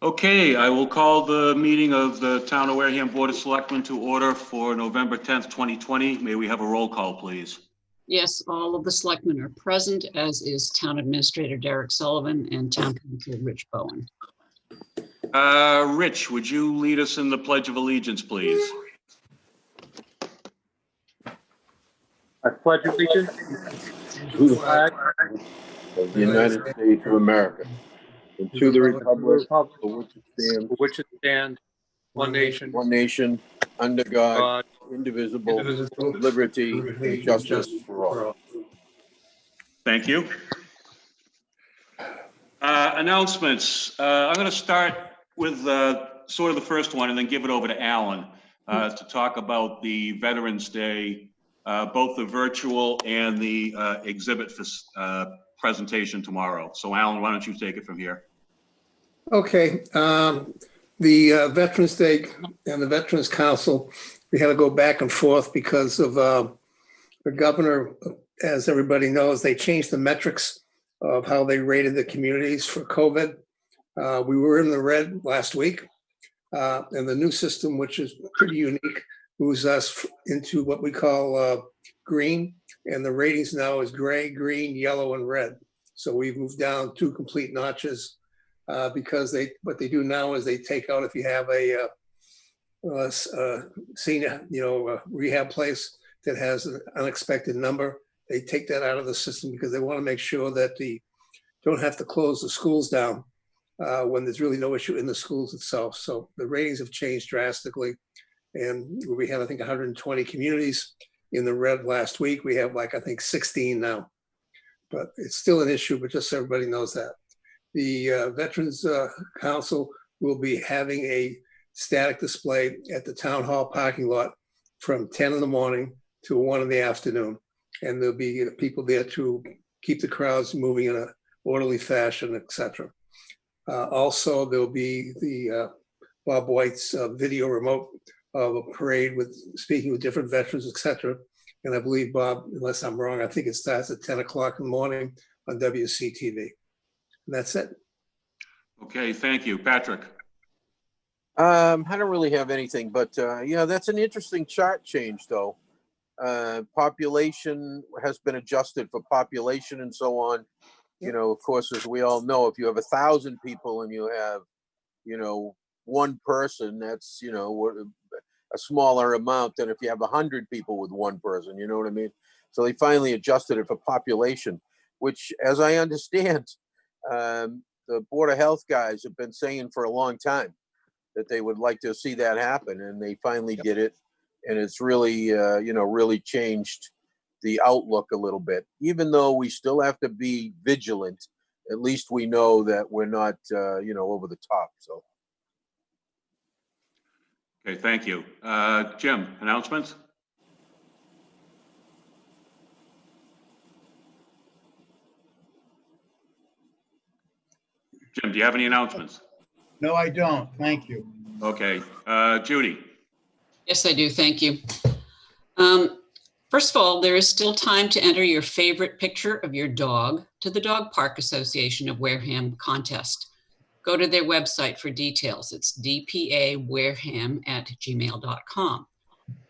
Okay, I will call the meeting of the Town of Wareham Board of Selectmen to order for November 10th, 2020. May we have a roll call, please? Yes, all of the selectmen are present, as is Town Administrator Derek Sullivan and Town Council Rich Bowen. Rich, would you lead us in the Pledge of Allegiance, please? I pledge allegiance to the flag of the United States of America, and to the republic for which it stands, one nation, under God, indivisible, with liberty and justice for all. Thank you. Announcements. I'm going to start with sort of the first one and then give it over to Alan to talk about the Veterans Day, both the virtual and the exhibit presentation tomorrow. So Alan, why don't you take it from here? Okay. The Veterans Day and the Veterans Council, we had to go back and forth because of the governor. As everybody knows, they changed the metrics of how they rated the communities for COVID. We were in the red last week, and the new system, which is pretty unique, moves us into what we call green, and the ratings now is gray, green, yellow, and red. So we've moved down 2 complete notches because what they do now is they take out, if you have a senior, a rehab place that has an unexpected number, they take that out of the system because they want to make sure that don't have to close the schools down when there's really no issue in the schools itself. So the ratings have changed drastically. And we had, I think, 120 communities in the red last week. We have I think 16 now, but it's still an issue, but just so everybody knows that. The Veterans Council will be having a static display at the town hall parking lot from 10 in the morning to 1 in the afternoon. And there'll be people there to keep the crowds moving in an orderly fashion, etc. Also, there'll be the Bob White's video remote of a parade with speaking with different veterans, etc. And I believe, Bob, unless I'm wrong, I think it starts at 10 o'clock in the morning on WCTV. And that's it. Okay, thank you. Patrick. I don't really have anything, but that's an interesting chart change, though. Population has been adjusted for population and so on. Of course, as we all know, if you have 1,000 people and you have, 1 person, that's, a smaller amount than if you have 100 people with 1 person, you know what I mean? So they finally adjusted it for population, which, as I understand, the Board of Health guys have been saying for a long time that they would like to see that happen, and they finally did it. And it's really, really changed the outlook a little bit. Even though we still have to be vigilant, at least we know that we're not, over the top. So. Okay, thank you. Jim, announcements? Jim, do you have any announcements? No, I don't. Thank you. Okay. Judy. Yes, I do. Thank you. First of all, there is still time to enter your favorite picture of your dog to the Dog Park Association of Wareham contest. Go to their website for details. It's dpawareham@gmail.com.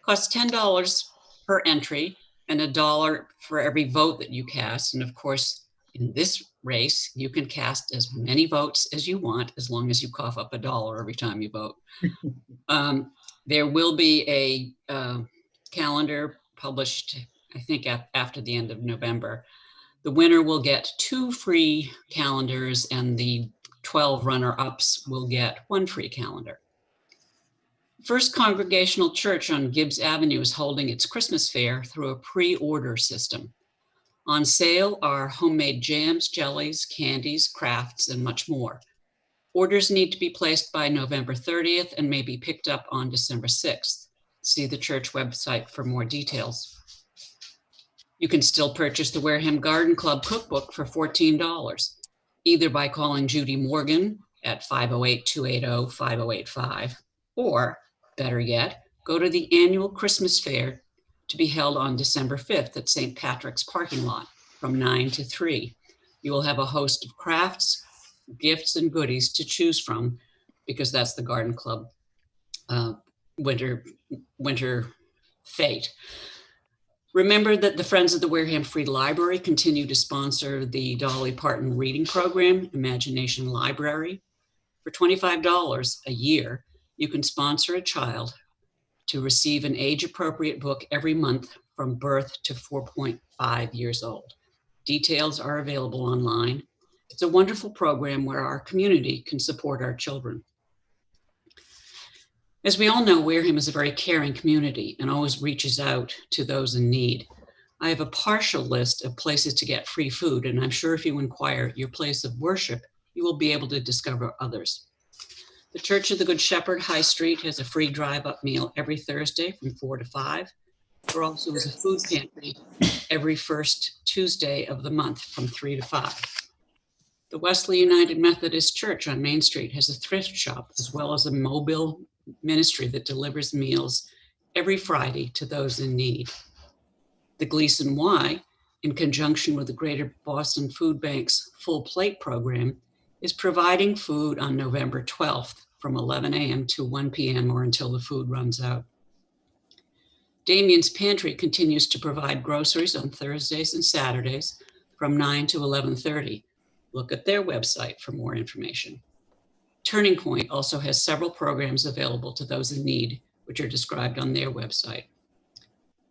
Costs $10 per entry and $1 for every vote that you cast. And of course, in this race, you can cast as many votes as you want, as long as you cough up $1 every time you vote. There will be a calendar published, I think, after the end of November. The winner will get 2 free calendars, and the 12 runner-ups will get 1 free calendar. First Congregational Church on Gibbs Avenue is holding its Christmas fair through a pre-order system. On sale are homemade jams, jellies, candies, crafts, and much more. Orders need to be placed by November 30th and may be picked up on December 6th. See the church website for more details. You can still purchase the Wareham Garden Club cookbook for $14, either by calling Judy Morgan at 508-280-5085, or better yet, go to the annual Christmas fair to be held on December 5th at St. Patrick's parking lot from 9 to 3. You will have a host of crafts, gifts, and goodies to choose from because that's the garden club winter fate. Remember that the Friends of the Wareham Free Library continue to sponsor the Dolly Parton reading program, Imagination Library. For $25 a year, you can sponsor a child to receive an age-appropriate book every month from birth to 4.5 years old. Details are available online. It's a wonderful program where our community can support our children. As we all know, Wareham is a very caring community and always reaches out to those in need. I have a partial list of places to get free food, and I'm sure if you inquire at your place of worship, you will be able to discover others. The Church of the Good Shepherd High Street has a free drive-up meal every Thursday from 4 to 5. There also is a food pantry every first Tuesday of the month from 3 to 5. The Wesley United Methodist Church on Main Street has a thrift shop as well as a mobile ministry that delivers meals every Friday to those in need. The Gleason Y, in conjunction with the Greater Boston Food Bank's Full Plate program, is providing food on November 12th from 11 a.m. to 1 p.m. or until the food runs out. Damien's Pantry continues to provide groceries on Thursdays and Saturdays from 9 to 11:30. Look at their website for more information. Turning Point also has several programs available to those in need, which are described on their website.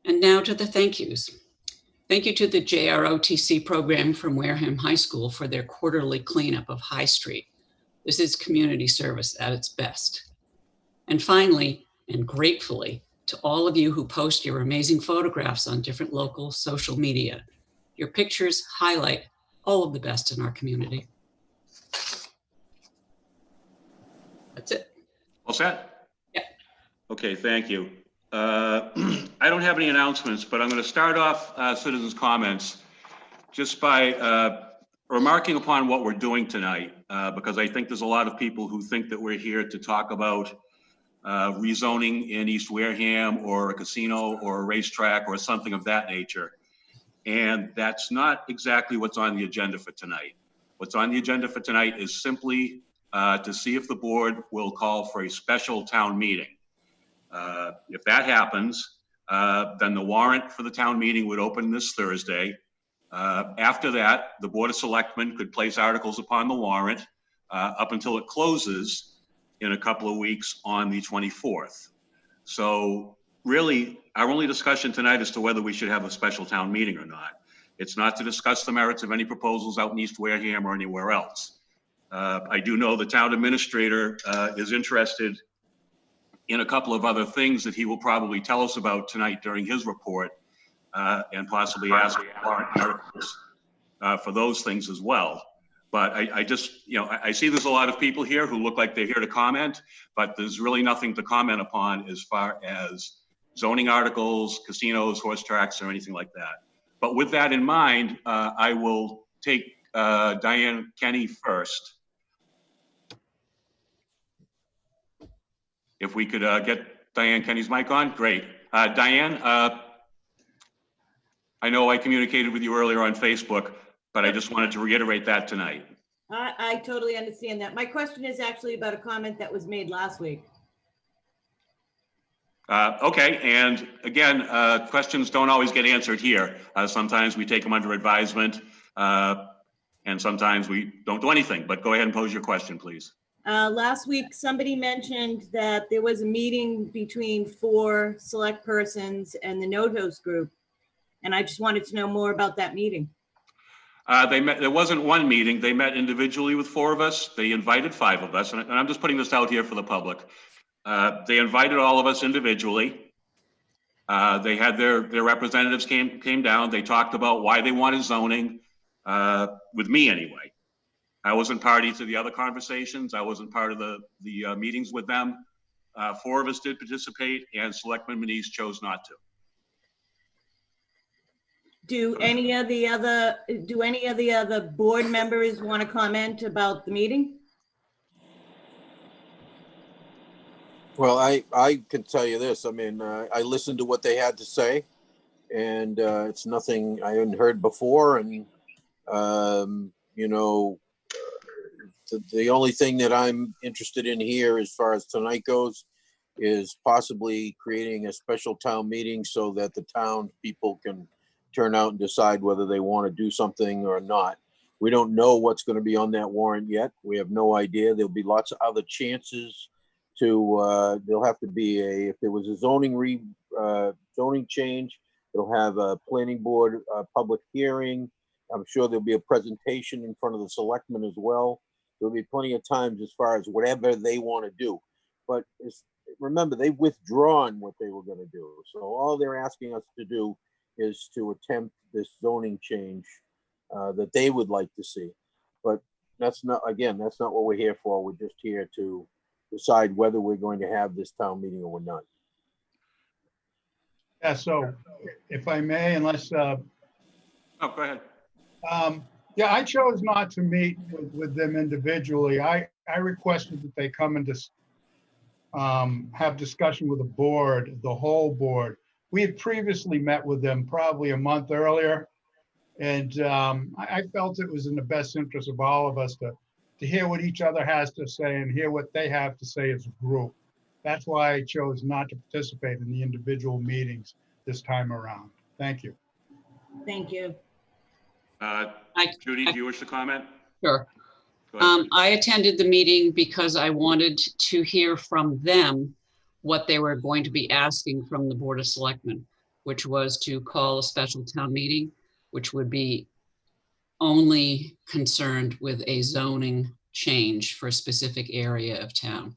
And now to the thank yous. Thank you to the JROTC program from Wareham High School for their quarterly cleanup of High Street. This is community service at its best. And finally, and gratefully, to all of you who post your amazing photographs on different local social media. Your pictures highlight all of the best in our community. That's it. All set? Yeah. Okay, thank you. I don't have any announcements, but I'm going to start off citizens' comments just by remarking upon what we're doing tonight, because I think there's a lot of people who think that we're here to talk about rezoning in East Wareham or a casino or a racetrack or something of that nature. And that's not exactly what's on the agenda for tonight. What's on the agenda for tonight is simply to see if the board will call for a special town meeting. If that happens, then the warrant for the town meeting would open this Thursday. After that, the Board of Selectmen could place articles upon the warrant up until it closes in a couple of weeks on the 24th. So really, our only discussion tonight is to whether we should have a special town meeting or not. It's not to discuss the merits of any proposals out in East Wareham or anywhere else. I do know the town administrator is interested in a couple of other things that he will probably tell us about tonight during his report, and possibly ask warrant articles for those things as well. But I just, I see there's a lot of people here who look like they're here to comment, but there's really nothing to comment upon as far as zoning articles, casinos, horse tracks, or anything like that. But with that in mind, I will take Diane Kenny first. If we could get Diane Kenny's mic on, great. Diane, I know I communicated with you earlier on Facebook, but I just wanted to reiterate that tonight. I totally understand that. My question is actually about a comment that was made last week. Okay, and again, questions don't always get answered here. Sometimes we take them under advisement, and sometimes we don't do anything, but go ahead and pose your question, please. Last week, somebody mentioned that there was a meeting between 4 select persons and the NOTOS group. And I just wanted to know more about that meeting. They met, there wasn't one meeting. They met individually with 4 of us. They invited 5 of us, and I'm just putting this out here for the public. They invited all of us individually. They had their representatives came down. They talked about why they wanted zoning, with me anyway. I wasn't party to the other conversations. I wasn't part of the meetings with them. 4 of us did participate, and Selectman Manise chose not to. Do any of the other board members want to comment about the meeting? Well, I can tell you this. I mean, I listened to what they had to say, and it's nothing I hadn't heard before. And, The only thing that I'm interested in here, as far as tonight goes, is possibly creating a special town meeting so that the town people can turn out and decide whether they want to do something or not. We don't know what's going to be on that warrant yet. We have no idea. There'll be lots of other chances to, there'll have to be if there was a zoning change, it'll have a planning board, public hearing. I'm sure there'll be a presentation in front of the selectmen as well. There'll be plenty of times as far as whatever they want to do. But remember, they've withdrawn what they were going to do. So all they're asking us to do is to attempt this zoning change that they would like to see. But that's not what we're here for. We're just here to decide whether we're going to have this town meeting or we're not. Yeah, so if I may, unless, Oh, go ahead. yeah, I chose not to meet with them individually. I requested that they come and just have discussion with the board, the whole board. We had previously met with them probably a month earlier. And I felt it was in the best interest of all of us to hear what each other has to say and hear what they have to say as a group. That's why I chose not to participate in the individual meetings this time around. Thank you. Thank you. Judy, do you wish to comment? Sure. Go ahead. I attended the meeting because I wanted to hear from them what they were going to be asking from the Board of Selectmen, which was to call a special town meeting, which would be only concerned with a zoning change for a specific area of town.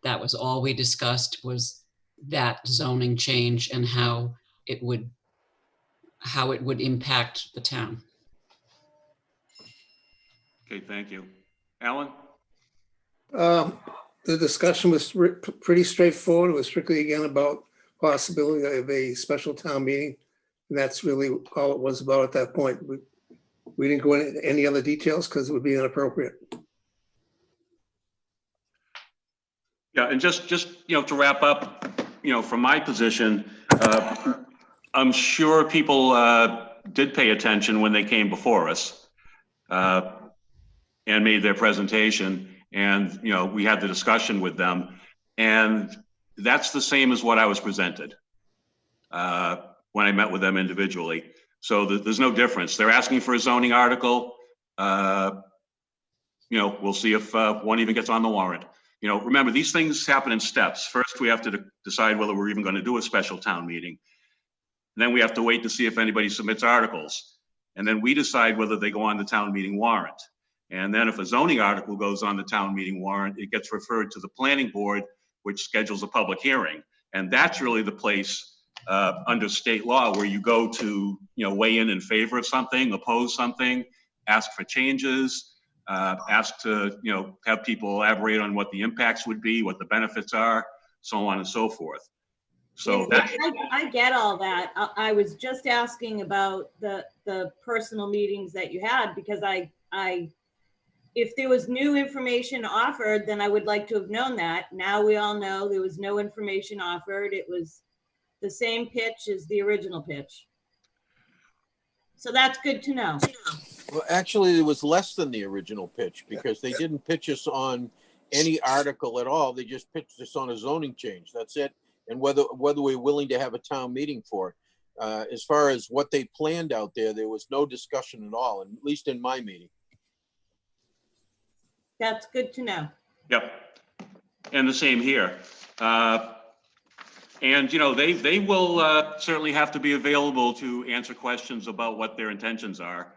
That was all we discussed, was that zoning change and how it would impact the town. Okay, thank you. Alan? The discussion was pretty straightforward. It was strictly again about possibility of a special town meeting. And that's really all it was about at that point. We didn't go into any other details because it would be inappropriate. Yeah, and just to wrap up, from my position, I'm sure people did pay attention when they came before us and made their presentation, and we had the discussion with them, and that's the same as what I was presented when I met with them individually. So there's no difference. They're asking for a zoning article. We'll see if one even gets on the warrant. Remember, these things happen in steps. First, we have to decide whether we're even going to do a special town meeting. Then we have to wait to see if anybody submits articles. And then we decide whether they go on the town meeting warrant. And then if a zoning article goes on the town meeting warrant, it gets referred to the planning board, which schedules a public hearing. And that's really the place under state law where you go to, weigh in favor of something, oppose something, ask for changes, ask to, have people elaborate on what the impacts would be, what the benefits are, so on and so forth. So Yeah, I get all that. I was just asking about the personal meetings that you had, because if there was new information offered, then I would like to have known that. Now we all know there was no information offered. It was the same pitch as the original pitch. So that's good to know. Well, actually, it was less than the original pitch because they didn't pitch us on any article at all. They just pitched us on a zoning change. That's it. And whether we're willing to have a town meeting for it. As far as what they planned out there was no discussion at all, at least in my meeting. That's good to know. Yep. And the same here. And, they will certainly have to be available to answer questions about what their intentions are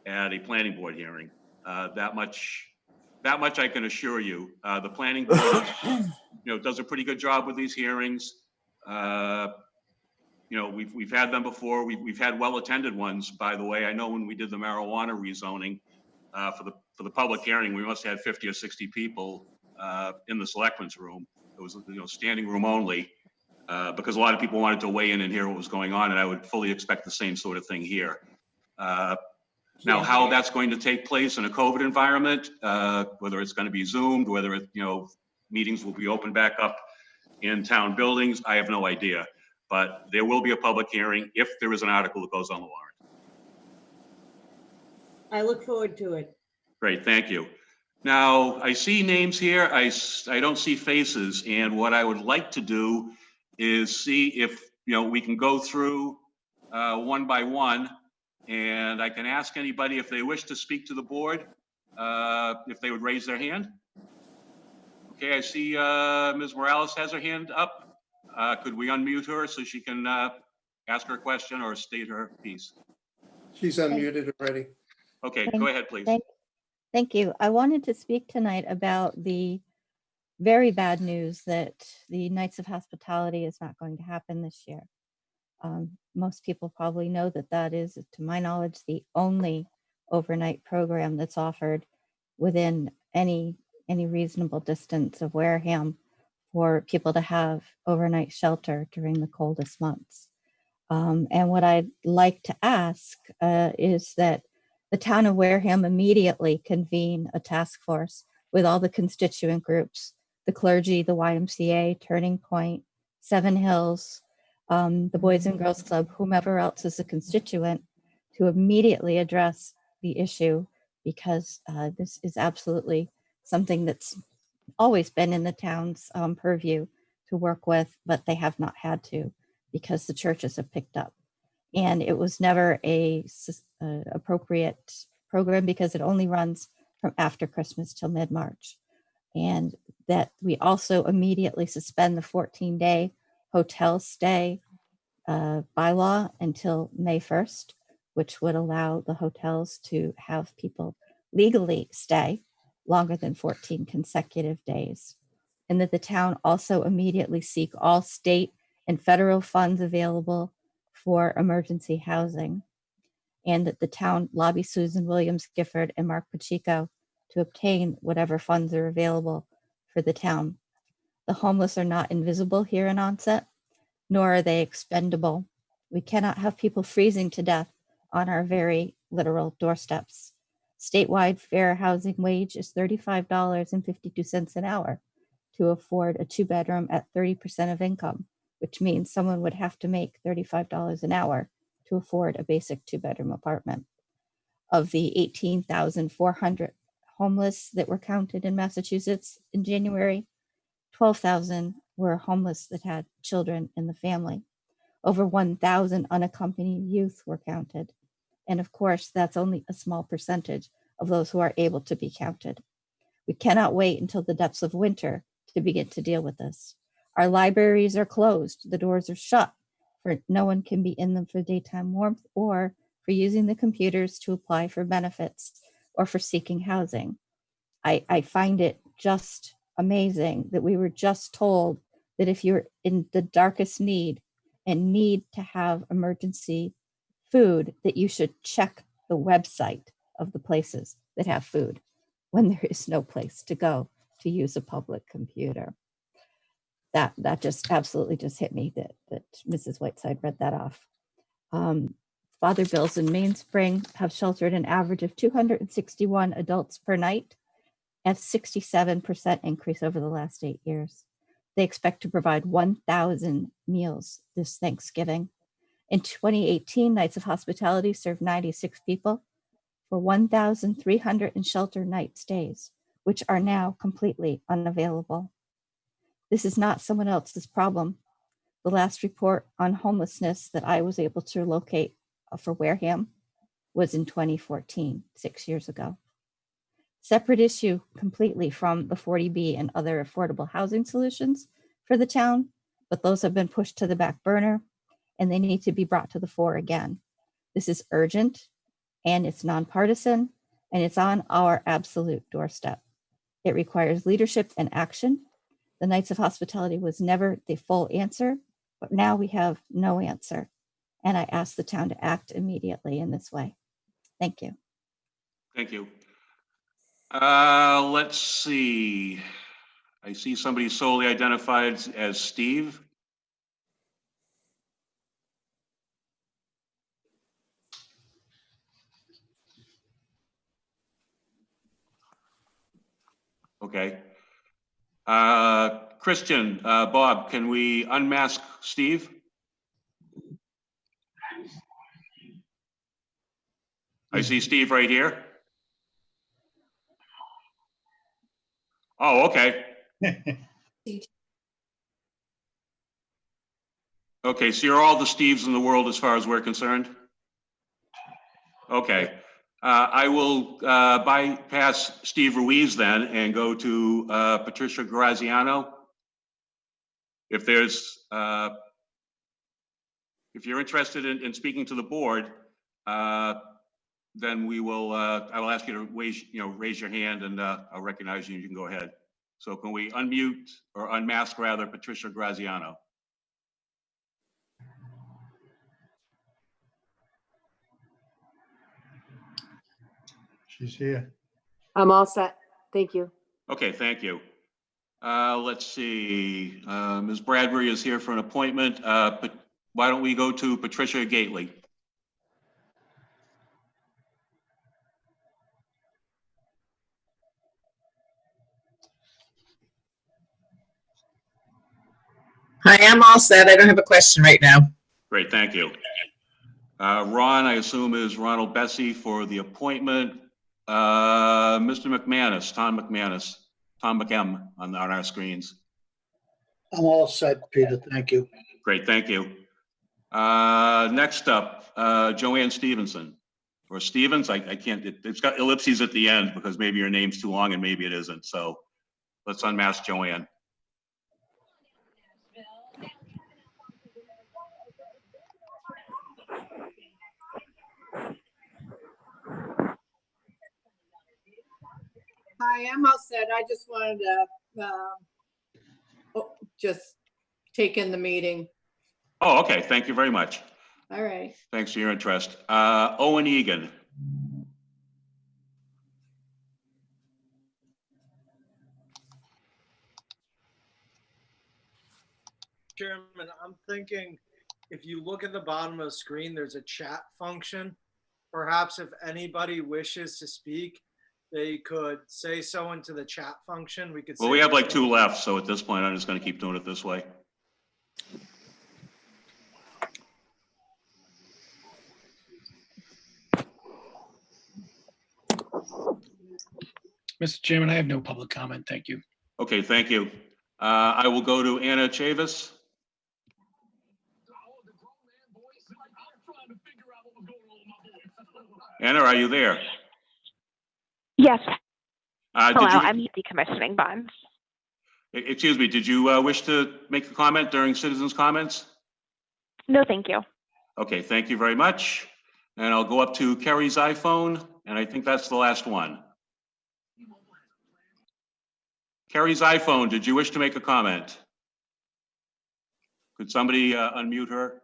at a planning board hearing. That much I can assure you. The planning board does a pretty good job with these hearings. We've had them before. We've had well-attended ones, by the way. I know when we did the marijuana rezoning for the public hearing, we must have had 50 or 60 people in the selectmen's room. It was standing room only because a lot of people wanted to weigh in and hear what was going on, and I would fully expect the same sort of thing here. Now, how that's going to take place in a COVID environment, whether it's going to be Zoomed, whether meetings will be opened back up in town buildings, I have no idea. But there will be a public hearing if there is an article that goes on the warrant. I look forward to it. Great, thank you. Now, I see names here, I don't see faces, and what I would like to do is see if, we can go through one by one, and I can ask anybody if they wish to speak to the board, if they would raise their hand. Okay, I see Ms. Morales has her hand up. Could we unmute her so she can ask her question or state her piece? She's unmuted already. Okay, go ahead, please. Thank you. I wanted to speak tonight about the very bad news that the Nights of Hospitality is not going to happen this year. Most people probably know that that is, to my knowledge, the only overnight program that's offered within any reasonable distance of Wareham for people to have overnight shelter during the coldest months. And what I'd like to ask is that the town of Wareham immediately convene a task force with all the constituent groups, the clergy, the YMCA, Turning Point, Seven Hills, the Boys and Girls Club, whomever else is a constituent, to immediately address the issue, because this is absolutely something that's always been in the town's purview to work with, but they have not had to because the churches have picked up. And it was never a appropriate program because it only runs from after Christmas till mid-March. And that we also immediately suspend the 14-day hotel stay bylaw until May 1st, which would allow the hotels to have people legally stay longer than 14 consecutive days. And that the town also immediately seek all state and federal funds available for emergency housing, and that the town lobby Susan Williams Gifford and Mark Pacheco to obtain whatever funds are available for the town. The homeless are not invisible here in Onset, nor are they expendable. We cannot have people freezing to death on our very literal doorsteps. Statewide fair housing wage is $35.52 an hour to afford a 2-bedroom at 30% of income, which means someone would have to make $35 an hour to afford a basic 2-bedroom apartment. Of the 18,400 homeless that were counted in Massachusetts in January, 12,000 were homeless that had children in the family. Over 1,000 unaccompanied youth were counted. And of course, that's only a small percentage of those who are able to be counted. We cannot wait until the depths of winter to begin to deal with this. Our libraries are closed, the doors are shut, for no one can be in them for daytime warmth or for using the computers to apply for benefits or for seeking housing. I find it just amazing that we were just told that if you're in the darkest need and need to have emergency food, that you should check the website of the places that have food when there is no place to go to use a public computer. That just absolutely just hit me that Mrs. Whiteside read that off. Father Bills in Mainspring have sheltered an average of 261 adults per night, at 67% increase over the last 8 years. They expect to provide 1,000 meals this Thanksgiving. In 2018, Nights of Hospitality served 96 people for 1,300 in shelter night stays, which are now completely unavailable. This is not someone else's problem. The last report on homelessness that I was able to locate for Wareham was in 2014, 6 years ago. Separate issue completely from the 40B and other affordable housing solutions for the town, but those have been pushed to the back burner and they need to be brought to the fore again. This is urgent and it's nonpartisan and it's on our absolute doorstep. It requires leadership and action. The Nights of Hospitality was never the full answer, but now we have no answer. And I ask the town to act immediately in this way. Thank you. Thank you. Let's see. I see somebody solely identified as Steve. Okay. Christian, Bob, can we unmask Steve? I see Steve right here. Oh, okay. Okay, so you're all the Steves in the world as far as we're concerned? Okay. I will bypass Steve Ruiz then and go to Patricia Graziano. If there's, if you're interested in speaking to the board, then we will, I will ask you to raise your hand, and I'll recognize you and you can go ahead. So can we unmute or unmask rather Patricia Graziano? She's here. I'm all set. Thank you. Okay, thank you. Let's see, Ms. Bradbury is here for an appointment, but why don't we go to Patricia Gately? Hi, I'm all set. I don't have a question right now. Great, thank you. Ron, I assume, is Ronald Bessie for the appointment. Mr. McManus, Tom McM on our screens. I'm all set, Peter. Thank you. Great, thank you. Next up, Joanne Stevenson, or Stevens. I can't, it's got ellipses at the end because maybe your name's too long and maybe it isn't. So let's unmask Joanne. Hi, I'm all set. I just wanted to just take in the meeting. Oh, okay. Thank you very much. All right. Thanks for your interest. Owen Egan. Chairman, I'm thinking if you look at the bottom of the screen, there's a chat function. Perhaps if anybody wishes to speak, they could say so into the chat function. We could. Well, we have like 2 left, so at this point, I'm just going to keep doing it this way. Mr. Chairman, I have no public comment. Thank you. Okay, thank you. I will go to Anna Chavis. Anna, are you there? Yes. Hello, I'm decommissioning bonds. Excuse me, did you wish to make a comment during citizens' comments? No, thank you. Okay, thank you very much. And I'll go up to Kerry's iPhone, and I think that's the last one. Kerry's iPhone, did you wish to make a comment? Could somebody unmute her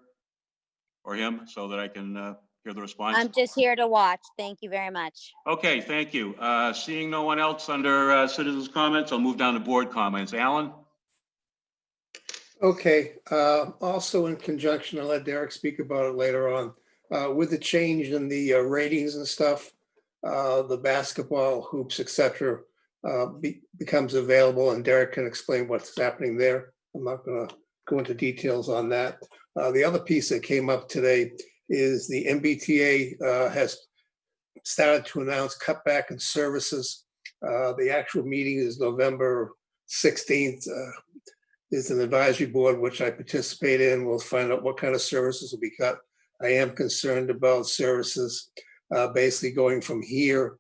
or him so that I can hear the response? I'm just here to watch. Thank you very much. Okay, thank you. Seeing no one else under citizens' comments, I'll move down to board comments. Alan? Okay, also in conjunction, I'll let Derek speak about it later on. With the change in the ratings and stuff, the basketball hoops, etc., becomes available, and Derek can explain what's happening there. I'm not going to go into details on that. The other piece that came up today is the MBTA has started to announce cutback in services. The actual meeting is November 16th. There's an advisory board which I participate in. We'll find out what kind of services will be cut. I am concerned about services basically going from here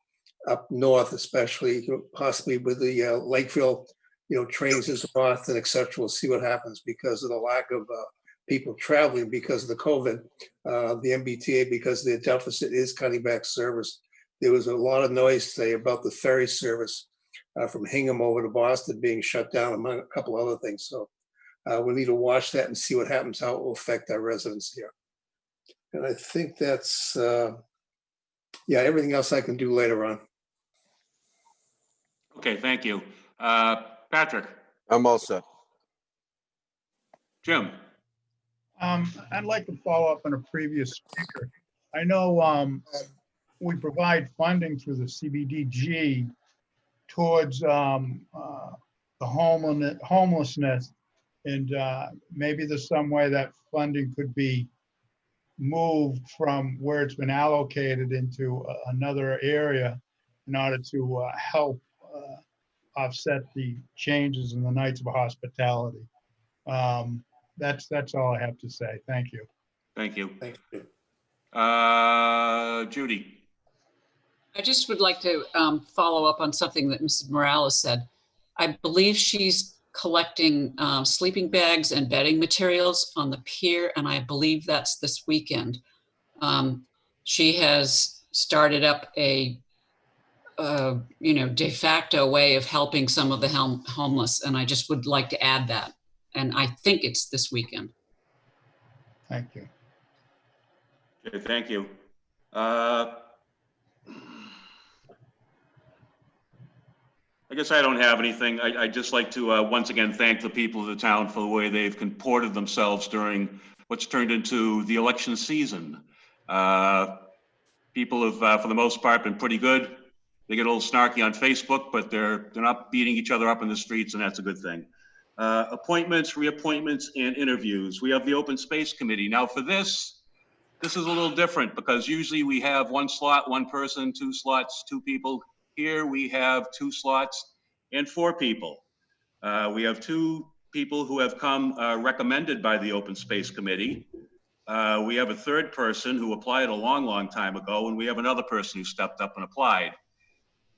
up north, especially possibly with the Lakeville, trains is north and etc. We'll see what happens because of the lack of people traveling because of the COVID. The MBTA, because their deficit, is cutting back service. There was a lot of noise today about the ferry service from Hingham over to Boston being shut down, among a couple other things. So we need to watch that and see what happens, how it will affect our residents here. And I think that's, yeah, everything else I can do later on. Okay, thank you. Patrick? I'm all set. Jim? I'd like to follow up on a previous speaker. I know we provide funding through the CBDG towards the homelessness, and maybe there's some way that funding could be moved from where it's been allocated into another area in order to help offset the changes in the Knights of Hospitality. That's all I have to say. Thank you. Thank you. Thank you. Judy. I just would like to follow up on something that Mrs. Morales said. I believe she's collecting sleeping bags and bedding materials on the pier, and I believe that's this weekend. She has started up a de facto way of helping some of the homeless, and I just would like to add that. And I think it's this weekend. Thank you. Okay, thank you. I guess I don't have anything. I'd just like to once again thank the people of the town for the way they've comported themselves during what's turned into the election season. People have, for the most part, been pretty good. They get a little snarky on Facebook, but they're not beating each other up in the streets, and that's a good thing. Appointments, reappointments, and interviews. We have the Open Space Committee. Now for this is a little different because usually we have one slot, one person, two slots, two people. Here we have 2 slots and 4 people. We have 2 people who have come recommended by the Open Space Committee. We have a 3rd person who applied a long, long time ago, and we have another person who stepped up and applied.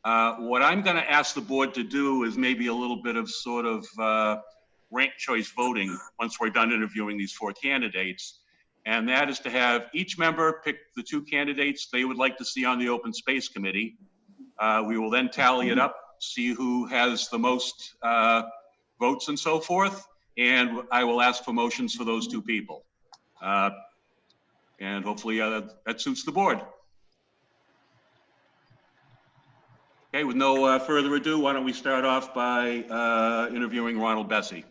What I'm going to ask the board to do is maybe a little bit of sort of ranked choice voting once we're done interviewing these 4 candidates. And that is to have each member pick the 2 candidates they would like to see on the Open Space Committee. We will then tally it up, see who has the most votes and so forth, and I will ask for motions for those 2 people. And hopefully that suits the board. Okay, with no further ado, why don't we start off by interviewing Ronald Bessie.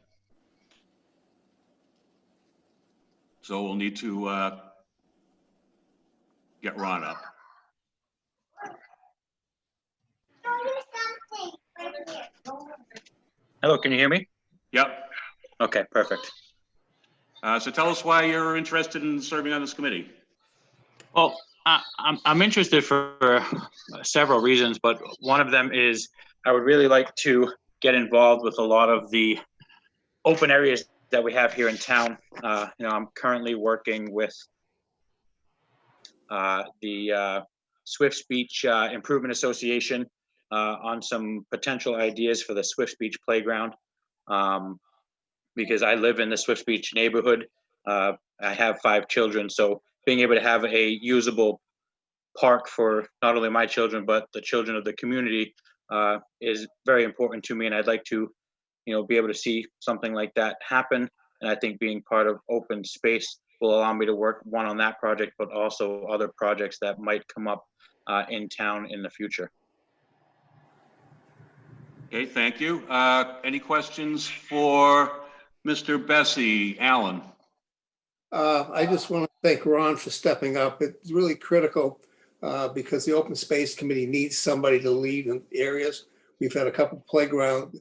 So we'll need to get Ron up. Hello, can you hear me? Yep. Okay, perfect. So tell us why you're interested in serving on this committee. Well, I'm interested for several reasons, but one of them is I would really like to get involved with a lot of the open areas that we have here in town. I'm currently working with the Swift Beach Improvement Association on some potential ideas for the Swift Beach playground. Because I live in the Swift Beach neighborhood. I have 5 children, so being able to have a usable park for not only my children, but the children of the community is very important to me. And I'd like to, be able to see something like that happen. And I think being part of open space will allow me to work on that project, but also other projects that might come up in town in the future. Okay, thank you. Any questions for Mr. Bessie? Alan? I just want to thank Ron for stepping up. It's really critical because the Open Space Committee needs somebody to lead in areas. We've had a couple playgrounds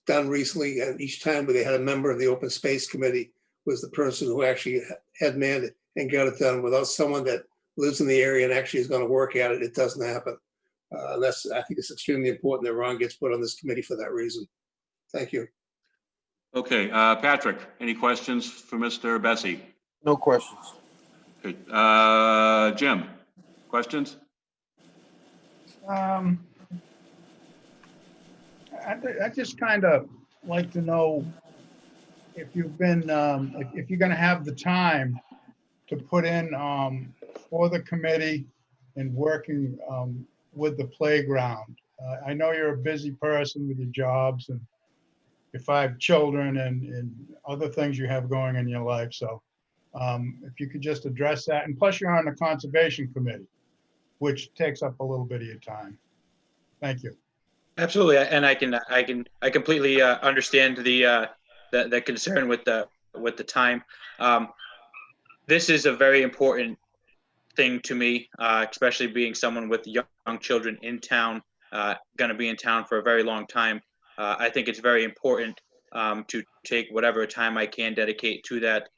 done recently, and each time they had a member of the Open Space Committee was the person who actually had manned it and got it done. Without someone that lives in the area and actually is going to work at it, it doesn't happen. I think it's extremely important that Ron gets put on this committee for that reason. Thank you. Okay, Patrick, any questions for Mr. Bessie? No questions. Good. Jim, questions? I just kind of like to know if you've been, if you're going to have the time to put in for the committee and working with the playground. I know you're a busy person with your jobs and your 5 children and other things you have going in your life. So if you could just address that. And plus you're on the Conservation Committee, which takes up a little bit of your time. Thank you. Absolutely, and I completely understand the concern with the time. This is a very important thing to me, especially being someone with young children in town, going to be in town for a very long time. I think it's very important to take whatever time I can dedicate to that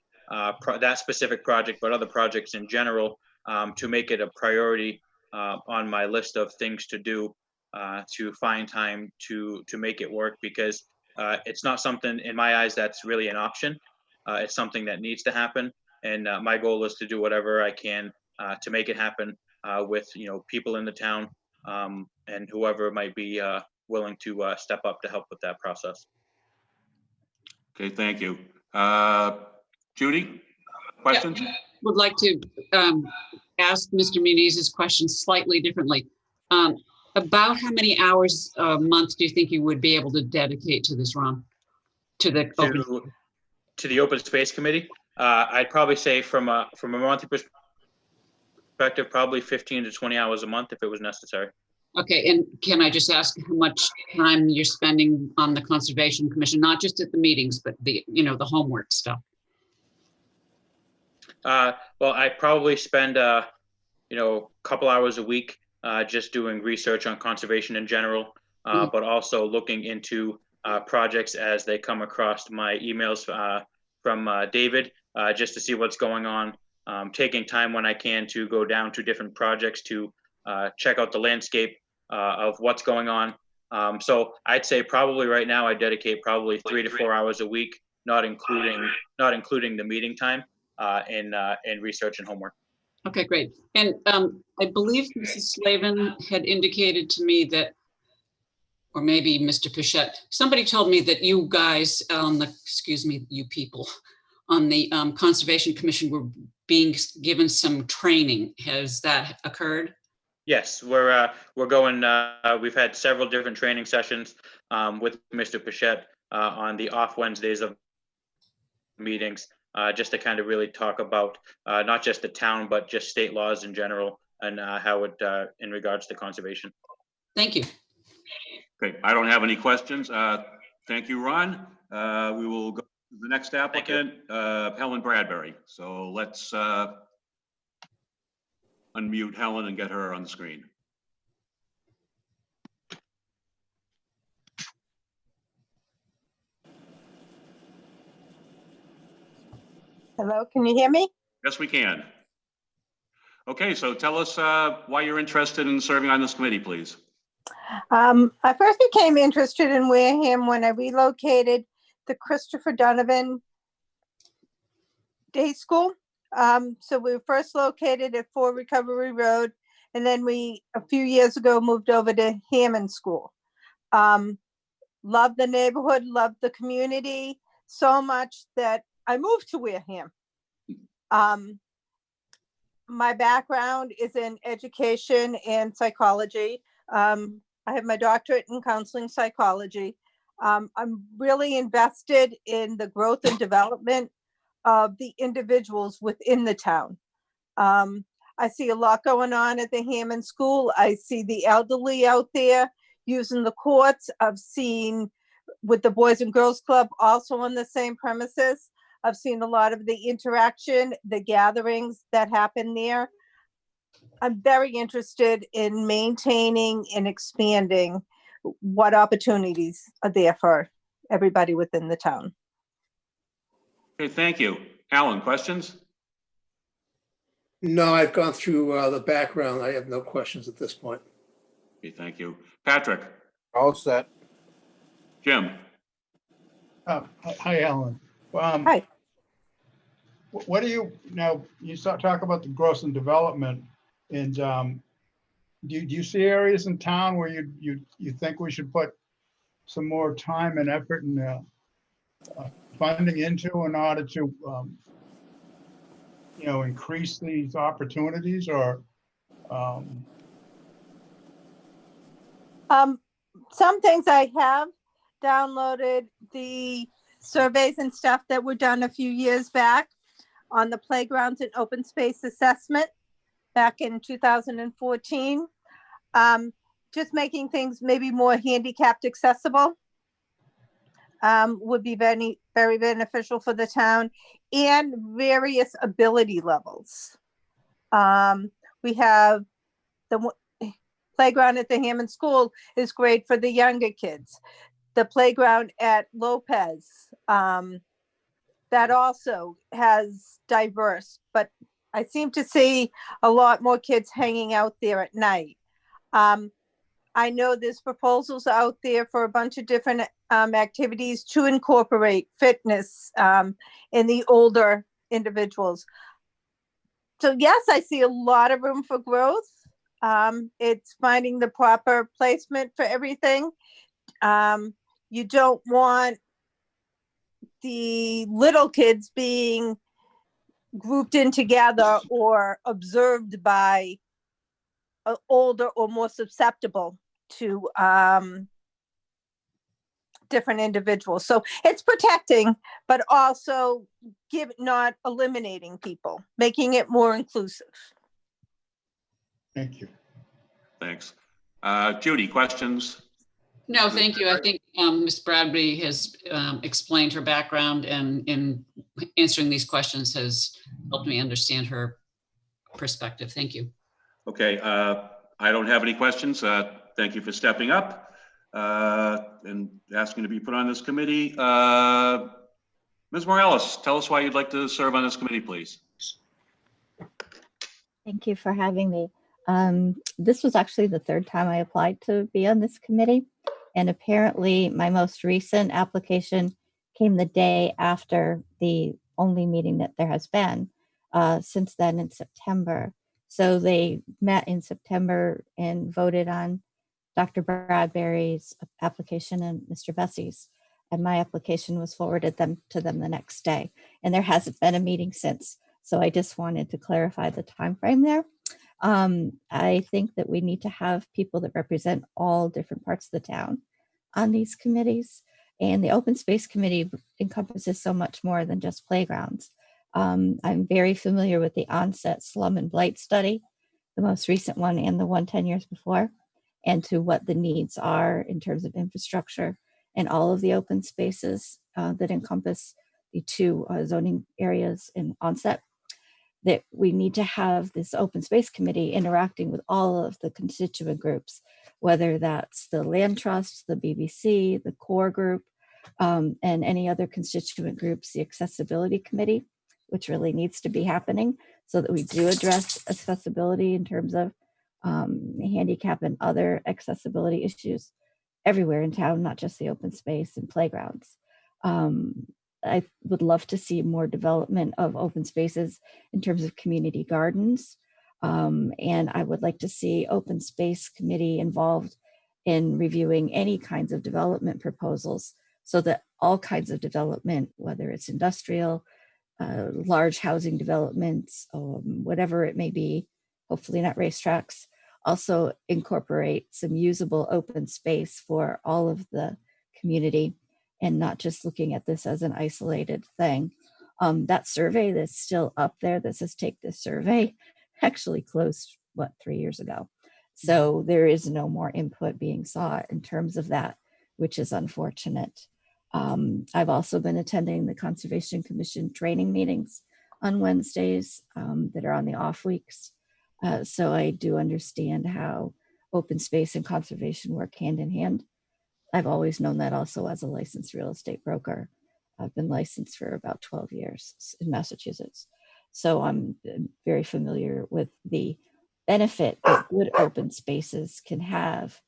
specific project, but other projects in general, to make it a priority on my list of things to do. to find time to make it work, because it's not something in my eyes that's really an option. It's something that needs to happen, and my goal is to do whatever I can to make it happen with people in the town and whoever might be willing to step up to help with that process. Okay, thank you. Judy, questions? Would like to ask Mr. Muniz's question slightly differently. About how many hours a month do you think you would be able to dedicate to this, Ron? To the open space committee? I'd probably say from a monthly perspective, probably 15 to 20 hours a month if it was necessary. Okay, and can I just ask how much time you're spending on the Conservation Commission, not just at the meetings, but the homework stuff? Well, I probably spend a couple hours a week just doing research on conservation in general, but also looking into projects as they come across my emails from David, just to see what's going on, taking time when I can to go down to different projects to check out the landscape of what's going on. So I'd say probably right now I dedicate probably 3 to 4 hours a week, not including the meeting time in research and homework. Okay, great. And I believe Mrs. Slavin had indicated to me that, or maybe Mr. Pichette, somebody told me that you guys on the, you people on the Conservation Commission were being given some training. Has that occurred? Yes, we're going. We've had several different training sessions with Mr. Pichette on the off Wednesdays of meetings, just to kind of really talk about not just the town, but just state laws in general and how it in regards to conservation. Thank you. Great. I don't have any questions. Thank you, Ron. We will go to the next applicant, Helen Bradbury. So let's unmute Helen and get her on the screen. Hello, can you hear me? Yes, we can. Okay, so tell us why you're interested in serving on this committee, please. I first became interested in Wareham when I relocated the Christopher Donovan Day School. So we were first located at 4 Recovery Road, and then we, a few years ago, moved over to Hammond School. Loved the neighborhood, loved the community so much that I moved to Wareham. My background is in education and psychology. I have my doctorate in counseling psychology. I'm really invested in the growth and development of the individuals within the town. I see a lot going on at the Hammond School. I see the elderly out there using the courts. I've seen with the Boys and Girls Club also on the same premises. I've seen a lot of the interaction, the gatherings that happen there. I'm very interested in maintaining and expanding what opportunities are there for everybody within the town. Okay, thank you. Alan, questions? No, I've gone through the background. I have no questions at this point. Okay, thank you. Patrick? All set. Jim? Hi, Alan. Hi. What do you, now, you talk about the growth and development, and do you see areas in town where you think we should put some more time and effort and funding into in order to increase these opportunities, or some things I have downloaded the surveys and stuff that were done a few years back on the playgrounds and open space assessment back in 2014. Just making things maybe more handicapped accessible would be very, very beneficial for the town, and various ability levels. We have the playground at the Hammond School is great for the younger kids. The playground at Lopez, that also has diverse, but I seem to see a lot more kids hanging out there at night. I know there's proposals out there for a bunch of different activities to incorporate fitness in the older individuals. So yes, I see a lot of room for growth. It's finding the proper placement for everything. You don't want the little kids being grouped in together or observed by older or more susceptible to different individuals. So it's protecting, but also not eliminating people, making it more inclusive. Thank you. Thanks. Judy, questions? No, thank you. I think Ms. Bradby has explained her background, and in answering these questions has helped me understand her perspective. Thank you. Okay, I don't have any questions. Thank you for stepping up and asking to be put on this committee. Ms. Morales, tell us why you'd like to serve on this committee, please. Thank you for having me. This was actually the third time I applied to be on this committee. And apparently my most recent application came the day after the only meeting that there has been since then in September. So they met in September and voted on Dr. Bradbury's application and Mr. Bessie's. And my application was forwarded to them the next day. And there hasn't been a meeting since. So I just wanted to clarify the time frame there. I think that we need to have people that represent all different parts of the town on these committees. And the Open Space Committee encompasses so much more than just playgrounds. I'm very familiar with the onset slum and blight study, the most recent one and the one 10 years before, and to what the needs are in terms of infrastructure and all of the open spaces that encompass the two zoning areas in onset. That we need to have this open space committee interacting with all of the constituent groups, whether that's the land trust, the BBC, the core group, and any other constituent groups, the accessibility committee, which really needs to be happening so that we do address accessibility in terms of handicap and other accessibility issues everywhere in town, not just the open space and playgrounds. I would love to see more development of open spaces in terms of community gardens. And I would like to see open space committee involved in reviewing any kinds of development proposals so that all kinds of development, whether it's industrial, large housing developments, whatever it may be, hopefully not racetracks, also incorporate some usable open space for all of the community and not just looking at this as an isolated thing. That survey that's still up there that says take this survey actually closed, 3 years ago. So there is no more input being sought in terms of that, which is unfortunate. I've also been attending the Conservation Commission training meetings on Wednesdays that are on the off weeks. So I do understand how open space and conservation work hand in hand. I've always known that also as a licensed real estate broker. I've been licensed for about 12 years in Massachusetts. So I'm very familiar with the benefit that good open spaces can have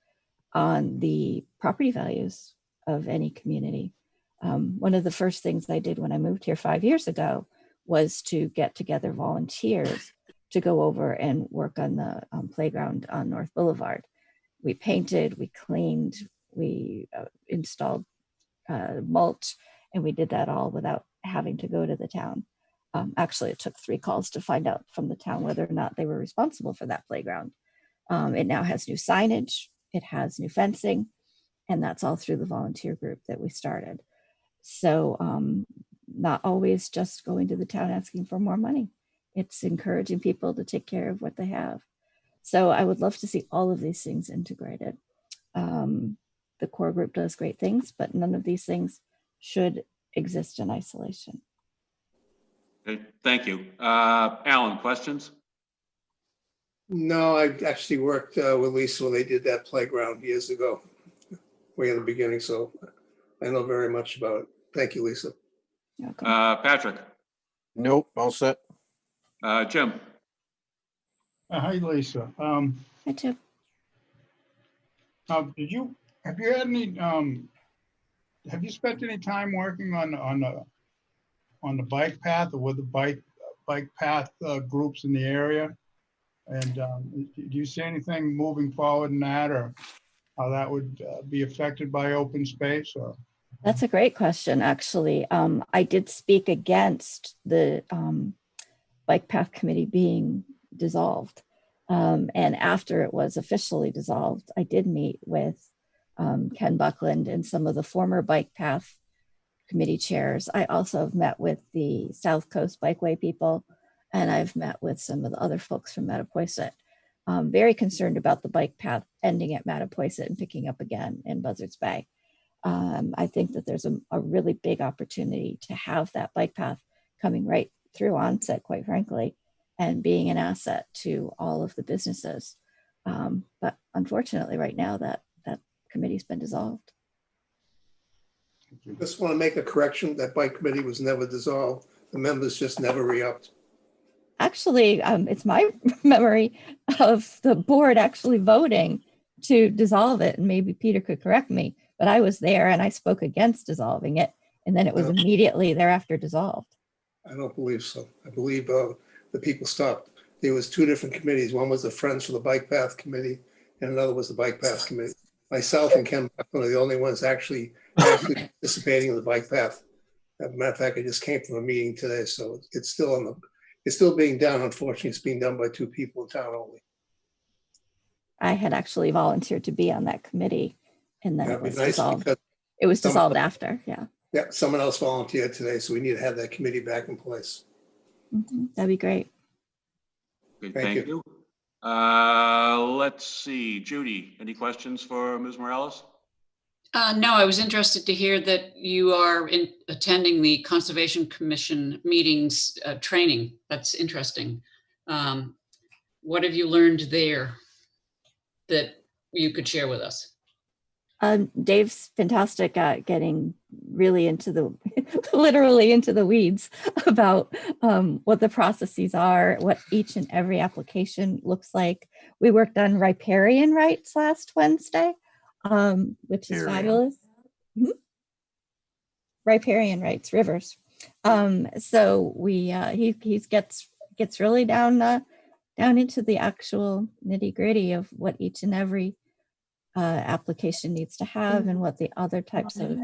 on the property values of any community. One of the first things I did when I moved here 5 years ago was to get together volunteers to go over and work on the playground on North Boulevard. We painted, we cleaned, we installed mulch, and we did that all without having to go to the town. Actually, it took 3 calls to find out from the town whether or not they were responsible for that playground. It now has new signage, it has new fencing, and that's all through the volunteer group that we started. So not always just going to the town asking for more money. It's encouraging people to take care of what they have. So I would love to see all of these things integrated. The core group does great things, but none of these things should exist in isolation. Okay, thank you. Alan, questions? No, I actually worked with Lisa when they did that playground years ago, way in the beginning. So I know very much about it. Thank you, Lisa. Patrick? Nope, all set. Jim? Hi, Lisa. Hi, Jim. Have you had any, have you spent any time working on the bike path or with the bike path groups in the area? And do you see anything moving forward in that, or how that would be affected by open space? Or That's a great question, actually. I did speak against the Bike Path Committee being dissolved. And after it was officially dissolved, I did meet with Ken Buckland and some of the former Bike Path Committee chairs. I also have met with the South Coast Bikeway people, and I've met with some of the other folks from Mattapoisett. Very concerned about the bike path ending at Mattapoisett and picking up again in Buzzards Bay. I think that there's a really big opportunity to have that bike path coming right through Onset, quite frankly, and being an asset to all of the businesses. But unfortunately, right now, that committee's been dissolved. Just want to make a correction. That bike committee was never dissolved. The members just never re-upped. Actually, it's my memory of the board actually voting to dissolve it, and maybe Peter could correct me, but I was there and I spoke against dissolving it, and then it was immediately thereafter dissolved. I don't believe so. I believe the people stopped. There was two different committees. One was the Friends for the Bike Path Committee, and another was the Bike Path Committee. Myself and Ken Buckland are the only ones actually participating in the bike path. As a matter of fact, I just came from a meeting today, so it's still being done. Unfortunately, it's being done by two people in town only. I had actually volunteered to be on that committee, and then it was dissolved. It was someone dissolved after, yeah. Yeah, someone else volunteered today, so we need to have that committee back in place. That'd be great. Good, thank you. Let's see, Judy, any questions for Ms. Morales? No, I was interested to hear that you are attending the Conservation Commission meetings training. That's interesting. What have you learned there that you could share with us? Dave's fantastic at getting really into the, literally into the weeds about what the processes are, what each and every application looks like. We worked on riparian rights last Wednesday, which is fabulous. Riparian rights, rivers. So he gets really down into the actual nitty gritty of what each and every application needs to have, and what the other types of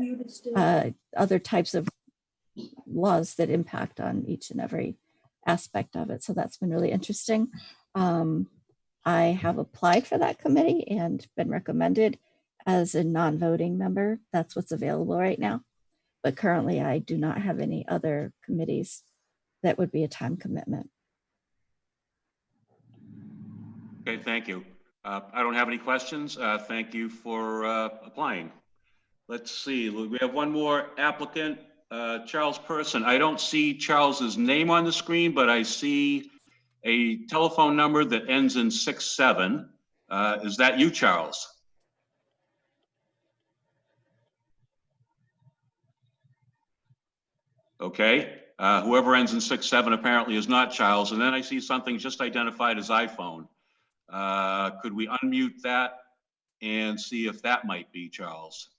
laws that impact on each and every aspect of it. So that's been really interesting. I have applied for that committee and been recommended as a non-voting member. That's what's available right now. But currently I do not have any other committees that would be a time commitment. Okay, thank you. I don't have any questions. Thank you for applying. Let's see, we have one more applicant, Charles Person. I don't see Charles's name on the screen, but I see a telephone number that ends in 67. Is that you, Charles? Okay, whoever ends in 67 apparently is not Charles. And then I see something just identified as iPhone. Could we unmute that and see if that might be Charles?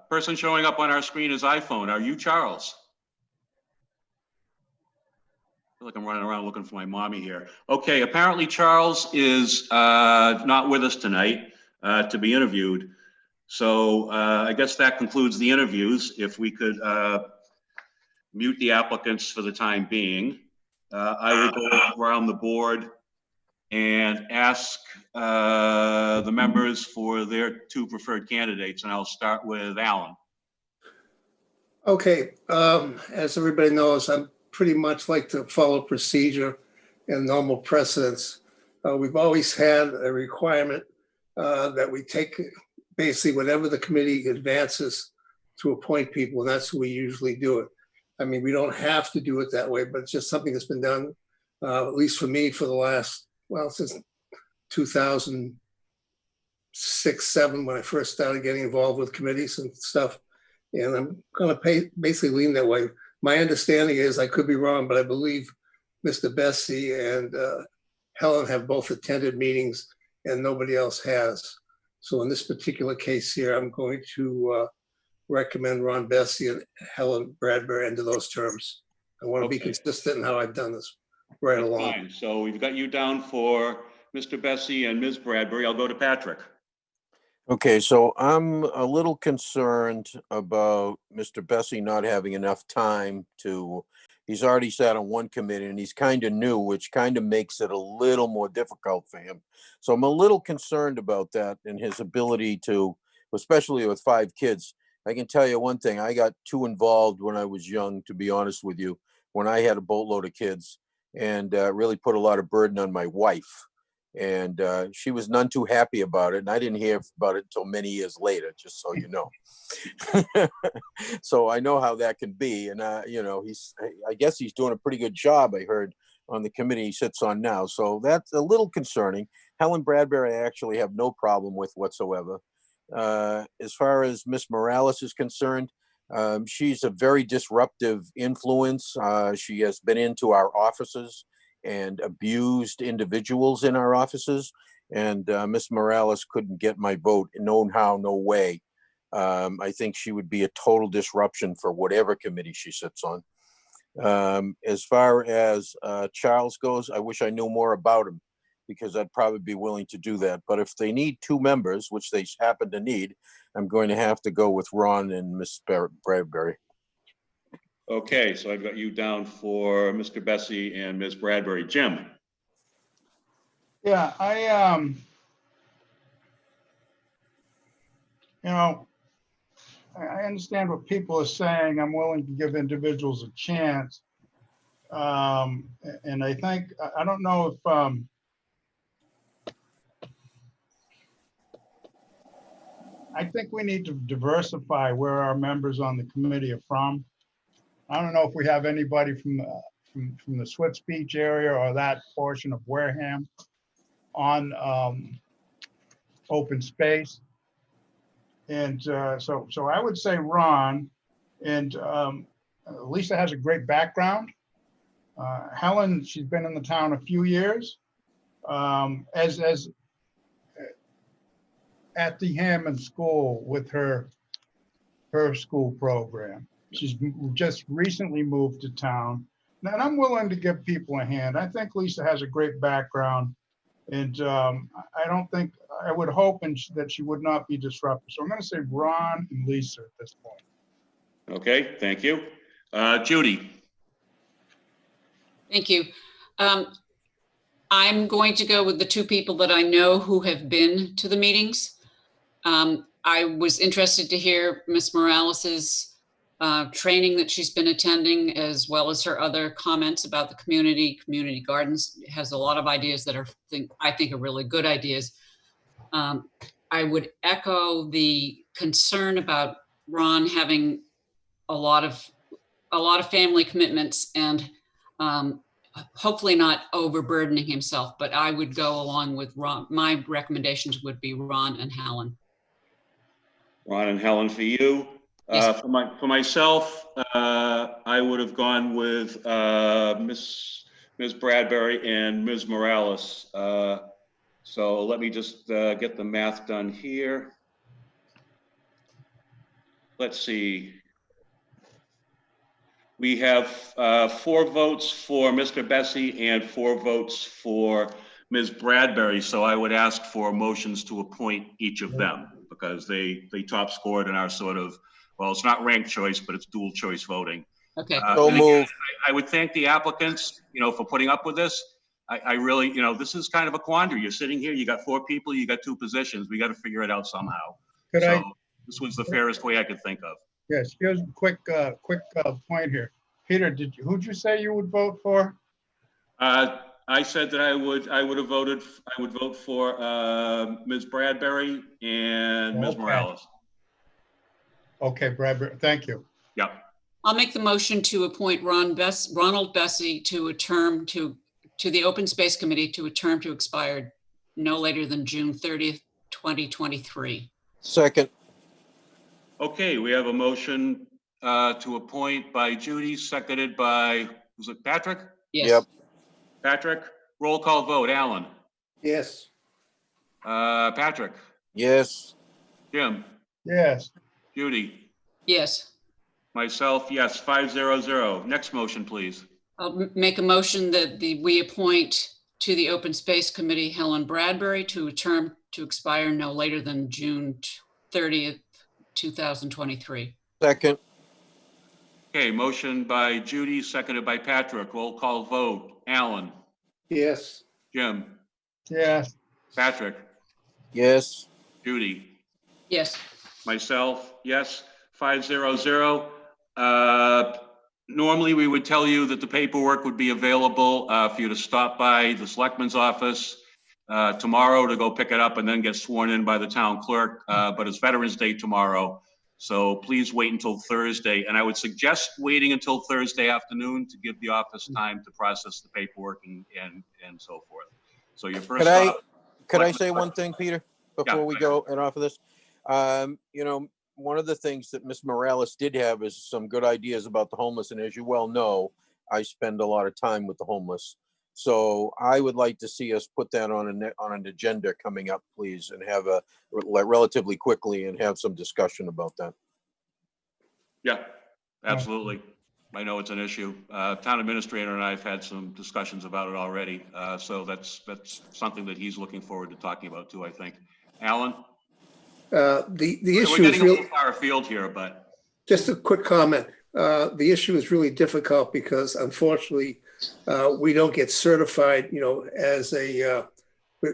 Person showing up on our screen is iPhone. Are you Charles? I feel like I'm running around looking for my mommy here. Okay, apparently Charles is not with us tonight to be interviewed. So I guess that concludes the interviews. If we could mute the applicants for the time being. I will go around the board and ask the members for their two preferred candidates, and I'll start with Alan. Okay, as everybody knows, I pretty much like to follow procedure and normal precedents. We've always had a requirement that we take basically whatever the committee advances to appoint people, and that's who we usually do it. I mean, we don't have to do it that way, but it's just something that's been done, at least for me, for the last, well, since 2006, 7, when I first started getting involved with committees and stuff. And I'm going to basically lean that way. My understanding is, I could be wrong, but I believe Mr. Bessie and Helen have both attended meetings and nobody else has. So in this particular case here, I'm going to recommend Ron Bessie and Helen Bradbury into those terms. I want to be Okay. consistent in how I've done this right That's along. fine. So we've got you down for Mr. Bessie and Ms. Bradbury. I'll go to Patrick. Okay, so I'm a little concerned about Mr. Bessie not having enough time to, he's already sat on one committee and he's kind of new, which kind of makes it a little more difficult for him. So I'm a little concerned about that and his ability to, especially with 5 kids. I can tell you one thing, I got too involved when I was young, to be honest with you, when I had a boatload of kids, and really put a lot of burden on my wife. And she was none too happy about it. And I didn't hear about it until many years later, just so you know. So I know how that can be. And, you know, I guess he's doing a pretty good job, I heard, on the committee he sits on now. So that's a little concerning. Helen Bradbury, I actually have no problem with whatsoever. As far as Miss Morales is concerned, she's a very disruptive influence. She has been into our offices and abused individuals in our offices. And Miss Morales couldn't get my vote, no how, no way. I think she would be a total disruption for whatever committee she sits on. As far as Charles goes, I wish I knew more about him, because I'd probably be willing to do that. But if they need 2 members, which they happen to need, I'm going to have to go with Ron and Miss Bradbury. Okay, so I've got you down for Mr. Bessie and Ms. Bradbury. Jim? Yeah, you know, I understand what people are saying. I'm willing to give individuals a chance. And I think, I don't know if, I think we need to diversify where our members on the committee are from. I don't know if we have anybody from the Swifts Beach area or that portion of Wareham on open space. And so I would say Ron, and Lisa has a great background. Helen, she's been in the town a few years. As at the Hammond School with her school program. She's just recently moved to town. And I'm willing to give people a hand. I think Lisa has a great background. And I don't think, I would hope that she would not be disruptive. So I'm going to say Ron and Lisa at this point. Okay, thank you. Judy? Thank you. I'm going to go with the 2 people that I know who have been to the meetings. I was interested to hear Ms. Morales's training that she's been attending, as well as her other comments about the community gardens. It has a lot of ideas that I think are really good ideas. I would echo the concern about Ron having a lot of family commitments and hopefully not overburdening himself, but I would go along with Ron. My recommendations would be Ron and Helen. Ron and Helen for you. Yes. For myself, I would have gone with Ms. Bradbury and Ms. Morales. So let me just get the math done here. Let's see. We have 4 votes for Mr. Bessie and 4 votes for Ms. Bradbury. So I would ask for motions to appoint each of them, because they top scored in our sort of, well, it's not ranked choice, but it's dual choice voting. Okay. So moved. I would thank the applicants, for putting up with this. I really, this is kind of a quandary. You're sitting here, you got 4 people, you got 2 positions. We got to figure it out somehow. This was the fairest way I could think of. Yes, here's a quick point here. Peter, who'd you say you would vote for? I said that I would vote for Ms. Bradbury and Ms. Morales. Okay, Bradbury, thank you. Yep. I'll make the motion to appoint Ronald Bessie to a term to the Open Space Committee to a term to expire no later than June 30th, 2023. Second. Okay, we have a motion to appoint by Judy, seconded by, was it Patrick? Yes. Yep. Patrick, roll call vote. Alan? Yes. Patrick? Yes. Jim? Yes. Judy? Yes. Myself, yes, 500. Next motion, please. I'll make a motion that we appoint to the Open Space Committee Helen Bradbury to a term to expire no later than June 30th, 2023. Second. Okay, motion by Judy, seconded by Patrick. Roll call vote. Alan? Yes. Jim? Yes. Patrick? Yes. Judy? Yes. Myself, yes, 500. Normally, we would tell you that the paperwork would be available for you to stop by the Selectmen's office tomorrow to go pick it up and then get sworn in by the town clerk. But it's Veterans Day tomorrow, so please wait until Thursday. And I would suggest waiting until Thursday afternoon to give the office time to process the paperwork and so forth. So your first stop. Could I say one thing, Peter, before Yeah, we go and off of this? You know, one of the things that Ms. Morales did have is some good ideas about the homeless. And as you well know, I spend a lot of time with the homeless. So I would like to see us put that on an agenda coming up, please, and have relatively quickly and have some discussion about that. Yeah, absolutely. I know it's an issue. Town administrator and I have had some discussions about it already. So that's something that he's looking forward to talking about too, I think. Alan? The We're issue getting is a really, little far afield here, but. just a quick comment. The issue is really difficult because unfortunately, we don't get certified, you know, as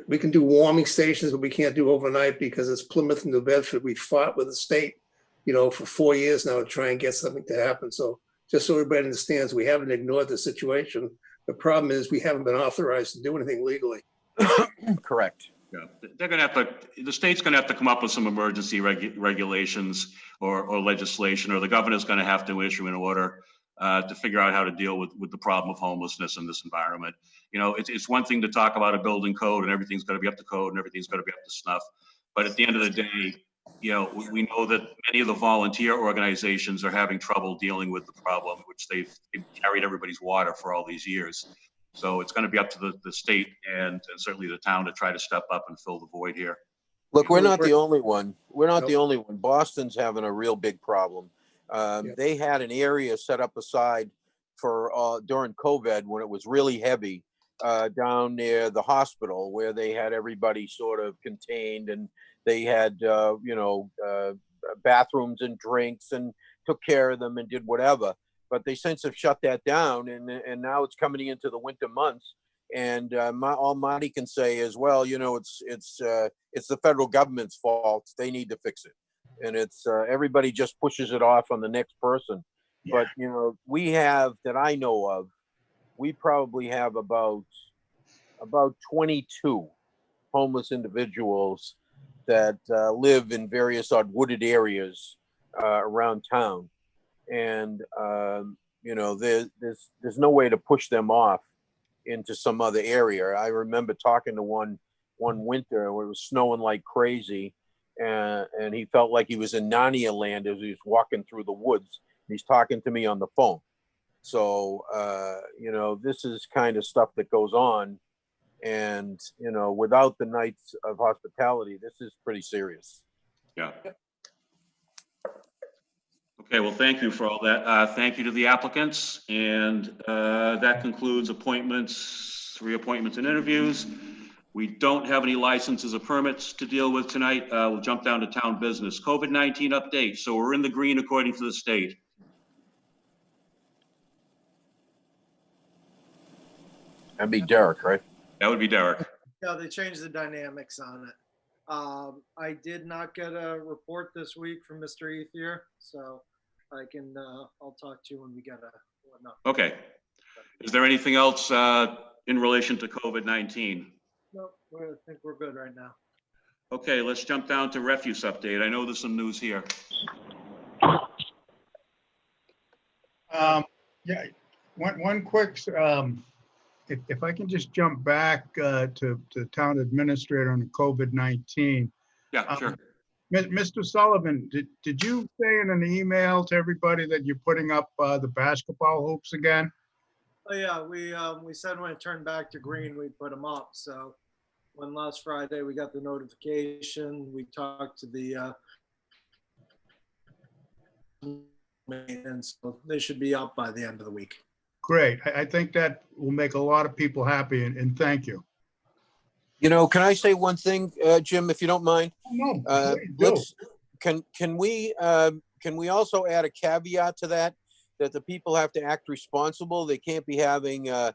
we can do warming stations, but we can't do overnight because it's Plymouth and New Bedford. We fought with the state, you know, for 4 years now to try and get something to happen. So just so everybody understands, we haven't ignored the situation. The problem is we haven't been authorized to do anything legally. Correct. Yeah, they're going to have to, the state's going to have to come up with some emergency regulations or legislation, or the governor's going to have to issue an order to figure out how to deal with the problem of homelessness in this environment. You know, it's one thing to talk about a building code and everything's got to be up to code and everything's got to be up to snuff. But at the end of the day, you know, we know that many of the volunteer organizations are having trouble dealing with the problem, which they've carried everybody's water for all these years. So it's going to be up to the state and certainly the town to try to step up and fill the void here. Look, we're not the only one. We're not the only one. Boston's having a real big problem. They had an area set up aside for during COVID when it was really heavy down near the hospital where they had everybody sort of contained, and they had, you know, bathrooms and drinks and took care of them and did whatever. But they since have shut that down, and now it's coming into the winter months. And all Marty can say is, well, you know, it's the federal government's fault. They need to fix it, and it's everybody just pushes it off on the next person. Yeah. But you know, we have, that I know of, we probably have about 22 homeless individuals that live in various wooded areas around town. And you know, there's no way to push them off into some other area. I remember talking to one winter where it was snowing like crazy, and he felt like he was in Narnia land as he was walking through the woods. He's talking to me on the phone. So you know, this is kind of stuff that goes on, and you know, without the Knights of Hospitality, this is pretty serious. Yeah. Okay, well, thank you for all that. Thank you to the applicants. And that concludes appointments, reappointments, and interviews. We don't have any licenses or permits to deal with tonight. We'll jump down to town business. COVID-19 update. So we're in the green according to the state. That'd be Derek, right? That would be Derek. Yeah, they changed the dynamics on it. I did not get a report this week from Mr. Ethier, so I can, I'll talk to you when we get one up. Okay. Is there anything else in relation to COVID-19? No, I think we're good right now. Okay, let's jump down to refuse update. I know there's some news here. Yeah, one quick, if I can just jump back to town administrator on the COVID-19. Yeah, sure. Mr. Sullivan, did you say in an email to everybody that you're putting up the basketball hoops again? Oh, yeah, we said when it turned back to green, we'd put them up. So when last Friday we got the notification, we talked to the maintenance, so they should be up by the end of the week. Great. I think that will make a lot of people happy, and thank you. You know, can I say one thing, Jim, if you don't mind? No, Let's, can we also add a caveat to that the people have to act responsible? They can't be having a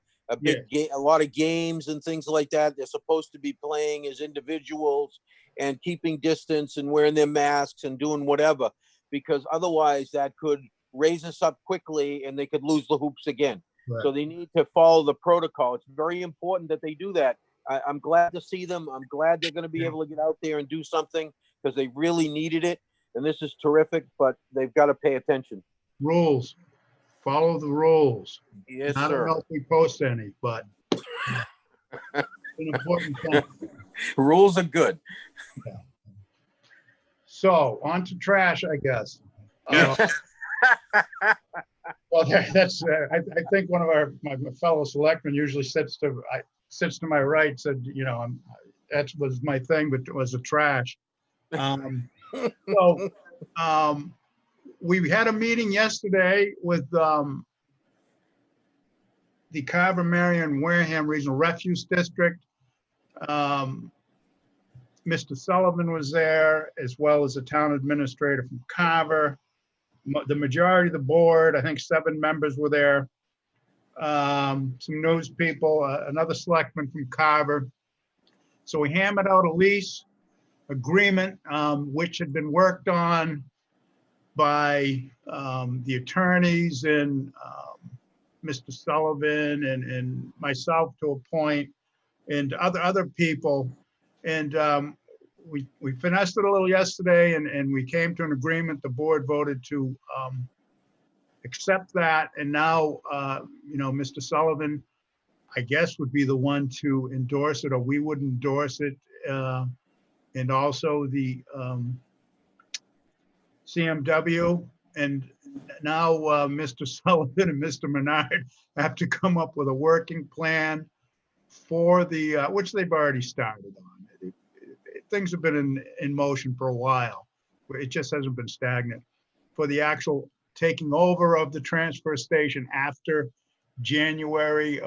lot of games and things like that. They're supposed to be playing as individuals and keeping distance and wearing their masks and doing whatever, because otherwise that could raise us up quickly and they could lose the hoops again. Right. So they need to follow the protocol. It's very important that they do that. I'm glad to see them. I'm glad they're going to be able to get out there and do something because they really needed it. And this is terrific, but they've got to pay attention. Rules. Follow the rules. Yes, I don't sir. know if we post any, but it's an important thing. Rules are good. Yeah. So on to trash, I guess. Well, that's. I think one of my fellow selectmen usually sits to my right. Said, you know, that was my thing, but it was a trash. We had a meeting yesterday with the Carver, Marion, Wareham Regional Refuse District. Mr. Sullivan was there, as well as the town administrator from Carver. The majority of the board, I think 7 members were there. Some news people, another selectman from Carver. So we hammered out a lease agreement, which had been worked on by the attorneys and Mr. Sullivan and myself to a point, and other people. And we finessed it a little yesterday, and we came to an agreement. The board voted to accept that. And now, you know, Mr. Sullivan, I guess, would be the one to endorse it, or we would endorse it. And also the CMW. And now Mr. Sullivan and Mr. Menard have to come up with a working plan for the, which they've already started on. Things have been in motion for a while. It just hasn't been stagnant. For the actual taking over of the transfer station after January,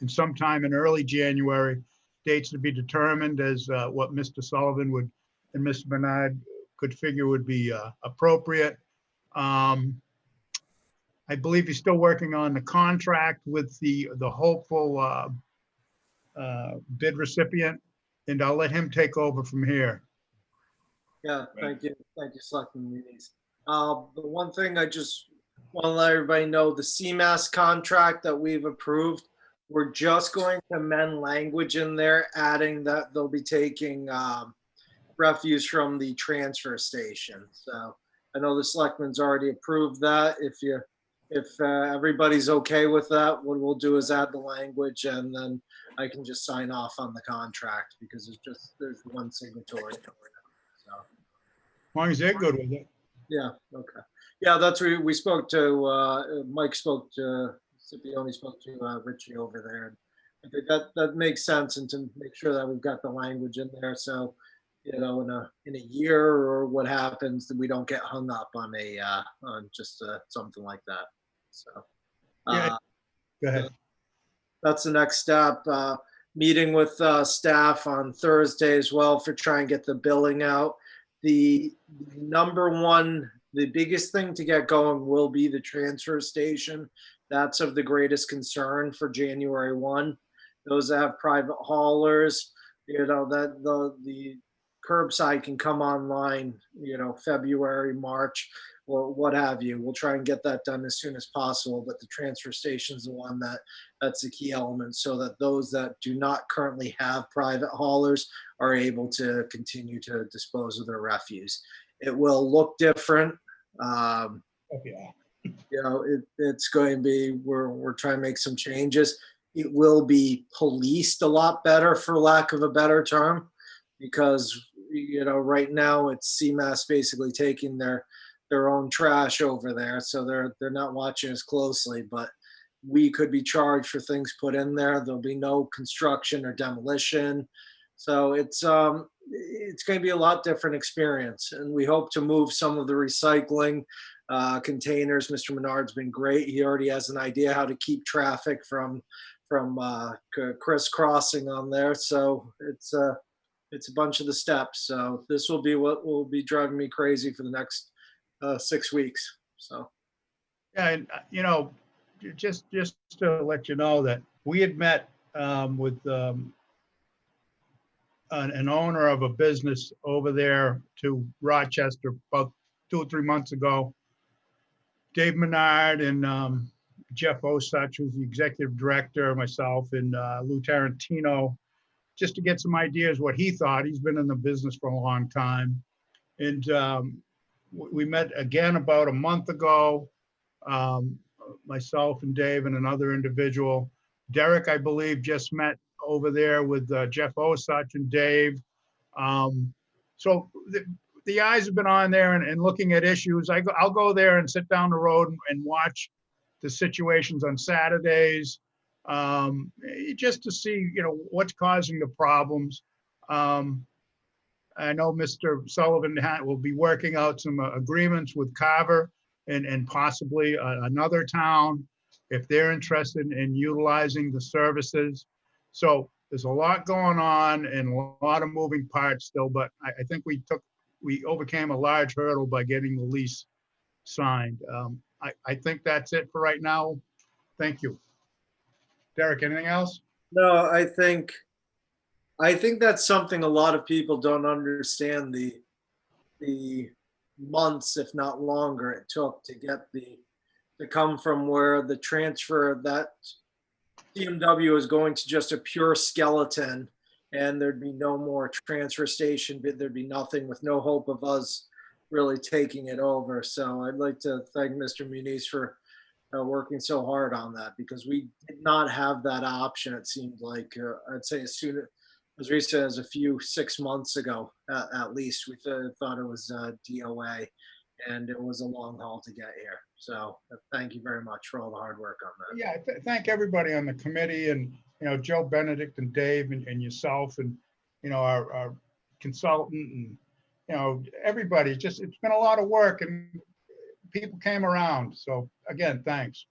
and sometime in early January, dates to be determined as what Mr. Sullivan would and Mr. Bernard could figure would be appropriate. I believe he's still working on the contract with the hopeful bid recipient, and I'll let him take over from here. Yeah, thank you, Selectman Muniz. The one thing I just want to let everybody know, the CMAS contract that we've approved, we're just going to amend language in there, adding that they'll be taking refuse from the transfer station. So I know the selectmen's already approved that. If everybody's okay with that, what we'll do is add the language, and then I can just sign off on the contract because there's one signatory. So. As long as they're good with it. Yeah, okay. Yeah, that's what we spoke to, Mike spoke to, Scipione spoke to Richie over there. I think that makes sense, and to make sure that we've got the language in there. So, you know, in a year or what happens, that we don't get hung up on on just something like that. So, Yeah, go ahead. That's the next step. Meeting with staff on Thursday as well for trying to get the billing out. The biggest thing to get going will be the transfer station. That's of the greatest concern for January 1. Those that have private haulers, you know, that the curbside can come online, you know, February, March, or what have you. We'll try and get that done as soon as possible, but the transfer station is the one that's the key element, so that those that do not currently have private haulers are able to continue to dispose of their refuse. It will look different. You know, it's going to be, we're trying to make some changes. It will be policed a lot better, for lack of a better term, because, you know, right now it's CMAS basically taking their own trash over there, so they're not watching as closely. But we could be charged for things put in there. There'll be no construction or demolition. So it's going to be a lot different experience. And we hope to move some of the recycling containers. Mr. Menard's been great. He already has an idea how to keep traffic from crisscrossing on there. So it's a bunch of the steps. So this will be what will be driving me crazy for the next 6 weeks. So. Yeah, and just to let you know that we had met with an owner of a business over there to Rochester about 2 or 3 months ago. Dave Menard and Jeff Osuch, who's the executive director, myself, and Lou Tarantino, just to get some ideas what he thought. He's been in the business for a long time. And we met again about a month ago, myself and Dave and another individual. Derek, I believe, just met over there with Jeff Osuch and Dave. So the eyes have been on there and looking at issues. I'll go there and sit down the road and watch the situations on Saturdays, just to see, what's causing the problems. I know Mr. Sullivan will be working out some agreements with Carver and possibly another town if they're interested in utilizing the services. So there's a lot going on and a lot of moving parts still, but I think we overcame a large hurdle by getting the lease signed. I think that's it for right now. Thank you. Derek, anything else? No, I think that's something a lot of people don't understand, the months, if not longer, it took to get to come from where the transfer of that CMW is going to just a pure skeleton, and there'd be no more transfer station, but there'd be nothing, with no hope of us really taking it over. So I'd like to thank Mr. Muniz for working so hard on that, because we did not have that option. It seemed like, I'd say as recent as 6 months ago, at least, we thought it was DOA, and it was a long haul to get here. So thank you very much for all the hard work on that. Yeah, thank everybody on the committee, and Joe Benedict and Dave and yourself, and our consultant, and everybody. It's been a lot of work, and people came around. So again, thanks.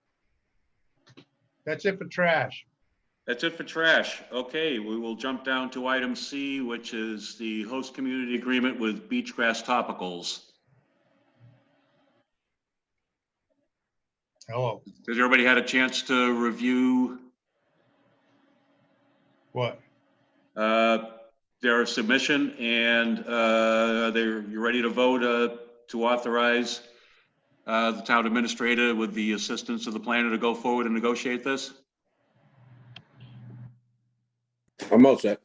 That's it for trash. That's it for trash. Okay, we will jump down to item C, which is the host community agreement with Beachgrass Topicals. Hello. Has everybody had a chance to review what? Their submission, and you're ready to vote to authorize the town administrator with the assistance of the planner to go forward and negotiate this? I'm all set.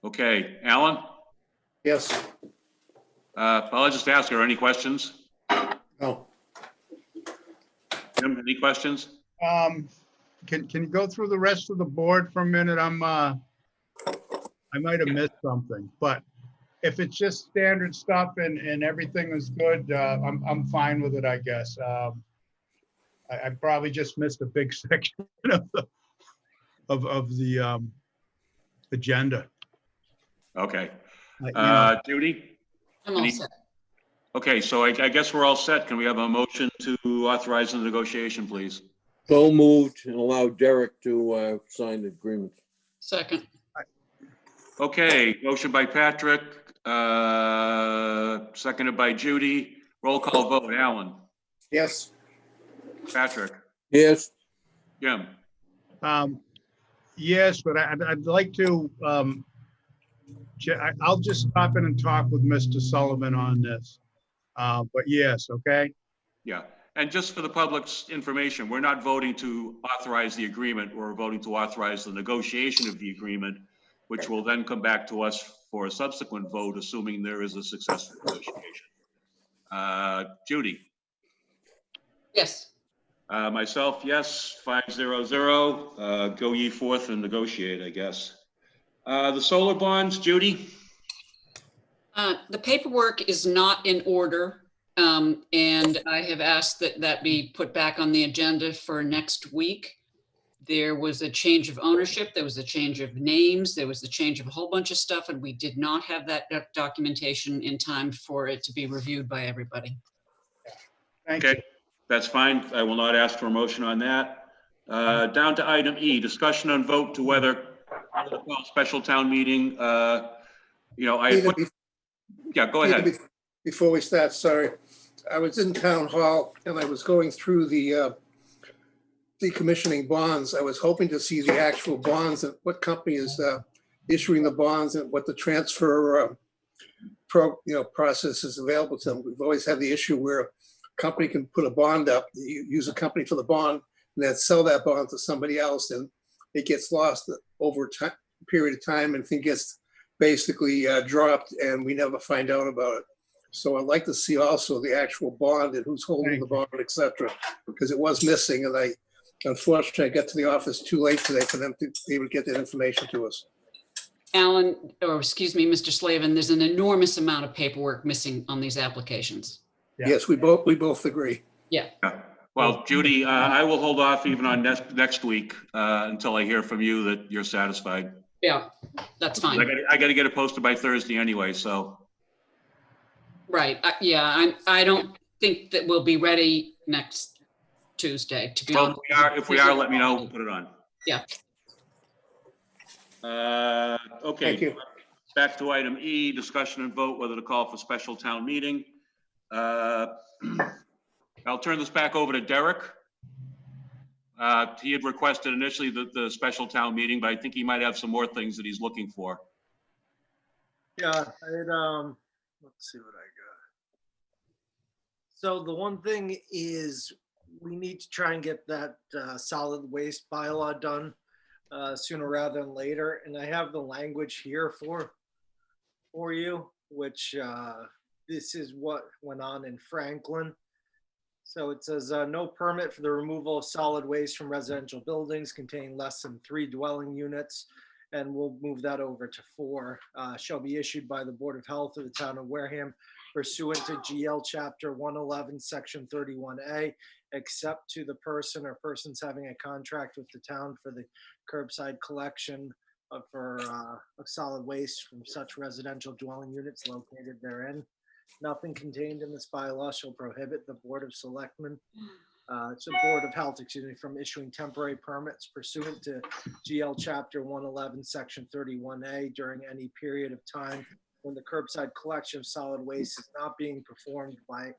Okay, Alan? Yes. I'll just ask, are there any questions? No. Jim, any questions? Can you go through the rest of the board for a minute? I might have missed something, but if it's just standard stuff and everything is good, I'm fine with it, I guess. I probably just missed a big section of the agenda. Okay. Judy? I'm all set. Okay, so I guess we're all set. Can we have a motion to authorize the negotiation, please? So moved, and allow Derek to sign the agreement. Second. Okay, motion by Patrick, seconded by Judy. Roll call vote. Alan? Yes. Patrick? Yes. Jim? Yes, but I'd like to, I'll just stop in and talk with Mr. Sullivan on this. But yes, okay? Yeah, and just for the public's information, we're not voting to authorize the agreement. We're voting to authorize the negotiation of the agreement, which will then come back to us for a subsequent vote, assuming there is a successful negotiation. Judy? Yes. Myself, yes, 500. Go ye forth and negotiate, I guess. The solar bonds, Judy? The paperwork is not in order. And I have asked that that be put back on the agenda for next week. There was a change of ownership, there was a change of names, there was a change of a whole bunch of stuff, and we did not have that documentation in time for it to be reviewed by everybody. Okay, that's fine. I will not ask for a motion on that. Down to item E, discussion on vote to whether to call special town meeting. You know, I had Peter, put, yeah, go Peter, ahead. Before we start, sorry, I was in town hall and I was going through the decommissioning bonds. I was hoping to see the actual bonds and what company is issuing the bonds and what the transfer process is available to them. We've always had the issue where a company can put a bond up, you use a company for the bond, and then sell that bond to somebody else, and it gets lost over a period of time, and thing gets basically dropped, and we never find out about it. So I'd like to see also the actual bond and who's holding the bond, et cetera, because it was missing, and unfortunately, I got to the office too late today for them to be able to get that information to us. Alan, or excuse me, Mr. Slavin, there's an enormous amount of paperwork missing on these applications. Yeah. Yes, we both agree. Yeah. Well, Judy, I will hold off even on next week until I hear from you that you're satisfied. Yeah, that's fine. I got to get it posted by Thursday anyway, so. Right. Yeah, I don't think that we'll be ready next Tuesday, to be honest. If we are, let me know. We'll put it on. Yeah. Okay. Thank you. Back to item E, discussion and vote whether to call for special town meeting. I'll turn this back over to Derek. He had requested initially the special town meeting, but I think he might have some more things that he's looking for. Yeah, let's see what I got. So the one thing is we need to try and get that solid waste bylaw done sooner rather than later. And I have the language here for you, which this is what went on in Franklin. So it says no permit for the removal of solid waste from residential buildings containing less than 3 dwelling units, and we'll move that over to 4, shall be issued by the Board of Health of the town of Wareham pursuant to GL Chapter 111, Section 31A, except to the person or persons having a contract with the town for the curbside collection of solid waste from such residential dwelling units located therein. Nothing contained in this bylaw shall prohibit the Board of Selectmen, it's the Board of Health, excuse me, from issuing temporary permits pursuant to GL Chapter 111, Section 31A during any period of time when the curbside collection of solid waste is not being performed by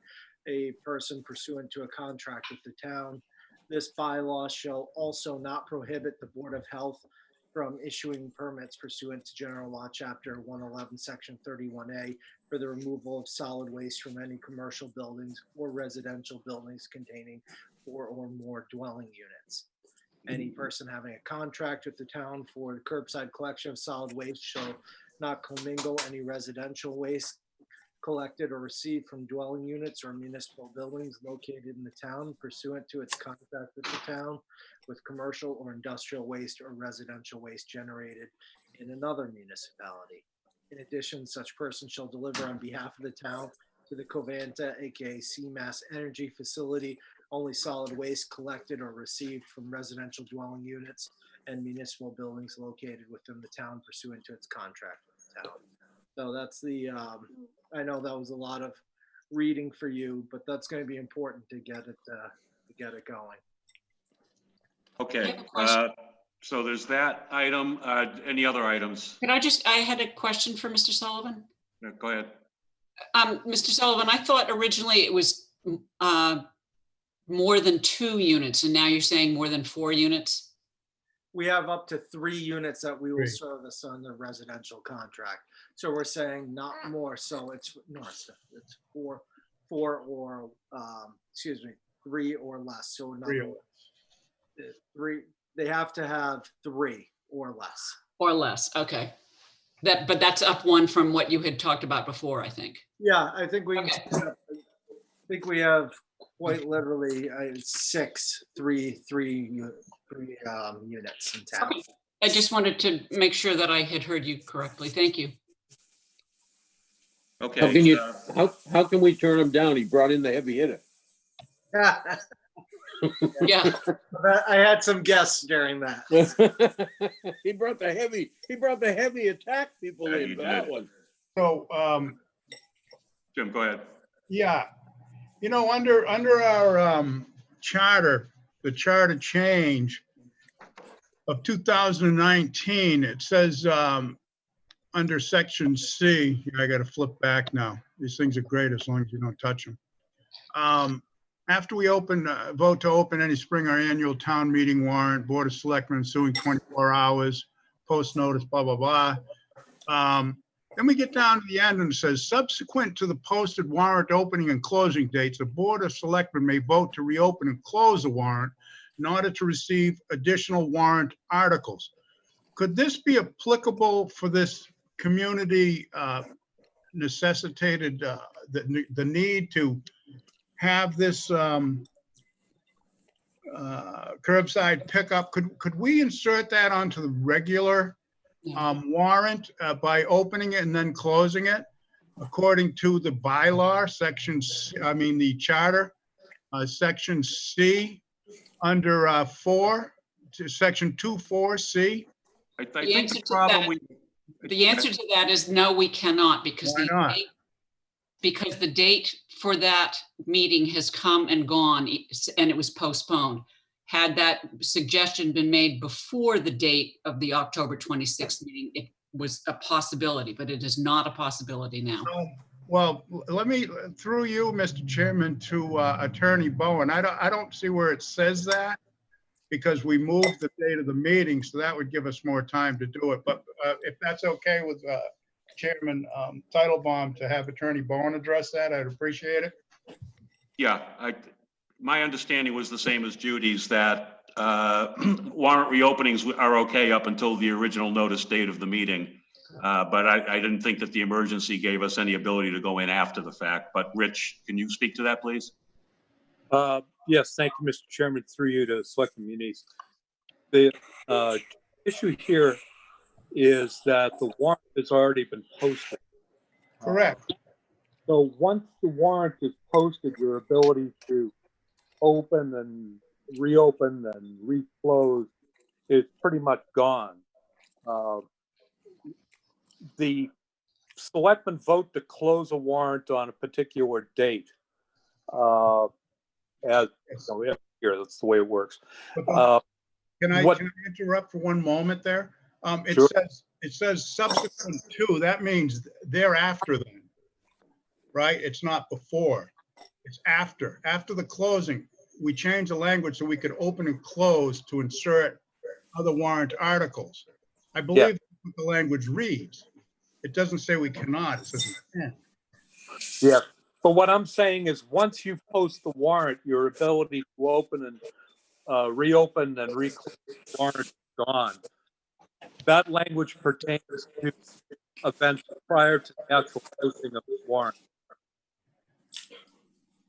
a person pursuant to a contract with the town. This bylaw shall also not prohibit the Board of Health from issuing permits pursuant to General Law Chapter 111, Section 31A for the removal of solid waste from any commercial buildings or residential buildings containing 4 or more dwelling units. Any person having a contract with the town for the curbside collection of solid waste shall not commingle any residential waste collected or received from dwelling units or municipal buildings located in the town pursuant to its contract with the town with commercial or industrial waste or residential waste generated in another municipality. In addition, such person shall deliver on behalf of the town to the Covanta, aka CMAS Energy Facility, only solid waste collected or received from residential dwelling units and municipal buildings located within the town pursuant to its contract with the town. So that's the, I know that was a lot of reading for you, but that's going to be important to get it going. Okay. So there's that item. Any other items? I had a question for Mr. Sullivan. No, go ahead. Mr. Sullivan, I thought originally it was more than 2 units, and now you're saying more than 4 units? We have up to 3 units that we will service on the residential contract. So we're saying not more. So it's 4 or 3 or less. So in other words, 3. They have to have 3 or less. Or less. Okay. But that's up 1 from what you had talked about before, I think. Yeah, I think we have quite literally 3 units in town. Okay. I just wanted to make sure that I had heard you correctly. Thank you. Okay. How can you, how can we turn him down? He brought in the heavy hitter. Yeah. I had some guests during that. He brought the heavy attack people Yeah, in he for that did. one. So, Jim, go ahead. yeah, under our charter, the charter change of 2019, it says under section C, I got to flip back now. These things are great as long as you don't touch them. After we vote to open any spring or annual town meeting warrant, Board of Selectmen ensuing 24 hours, post notice, blah, blah, blah. Then we get down to the end and it says, subsequent to the posted warrant opening and closing dates, the Board of Selectmen may vote to reopen and close the warrant in order to receive additional warrant articles. Could this be applicable for this community necessitated the need to have this curbside pickup? Could we insert that onto the regular warrant by opening it and then closing it according to the bylaw the charter, section C under 4 to section 2(4)C? I think the problem The answer to that is no, we cannot, because Why not? because the date for that meeting has come and gone and it was postponed. Had that suggestion been made before the date of the October 26th meeting, it was a possibility, but it is not a possibility now. Well, let me, through you, Mr. Chairman, to Attorney Bowen. I don't see where it says that, because we moved the date of the meeting, so that would give us more time to do it. But if that's okay with Chairman Titlebaum to have Attorney Bowen address that, I'd appreciate it. Yeah, my understanding was the same as Judy's, that warrant reopenings are okay up until the original notice date of the meeting. But I didn't think that the emergency gave us any ability to go in after the fact. But Rich, can you speak to that, please? Yes, thank you, Mr. Chairman, through you to Selectman Muniz. The issue here is that the warrant has already been posted. Correct. So once the warrant is posted, your ability to open and reopen and reclose is pretty much gone. The selectmen vote to close a warrant on a particular date. As so here, that's the way it works. Can I interrupt for one moment there? Sure. It says subsequent to. That means thereafter then, right? It's not before. It's after. After the closing, we change the language so we could open and close to insert other warrant articles. I believe that's what the language reads. It doesn't say we cannot. It says we can. Yeah. But what I'm saying is, once you post the warrant, your ability to open and reopen and reclose the warrant is gone. That language pertains to events prior to the actual posting of the warrant.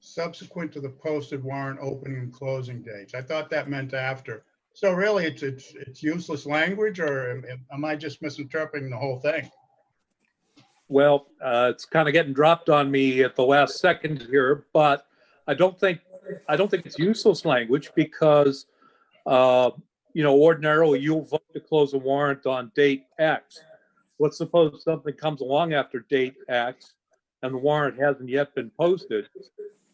Subsequent to the posted warrant opening and closing dates. I thought that meant after. So really, it's useless language, or am I just misinterpreting the whole thing? Well, it's kind of getting dropped on me at the last second here, but I don't think it's useless language, because ordinarily you'll vote to close a warrant on date X. Let's suppose something comes along after date X and the warrant hasn't yet been posted.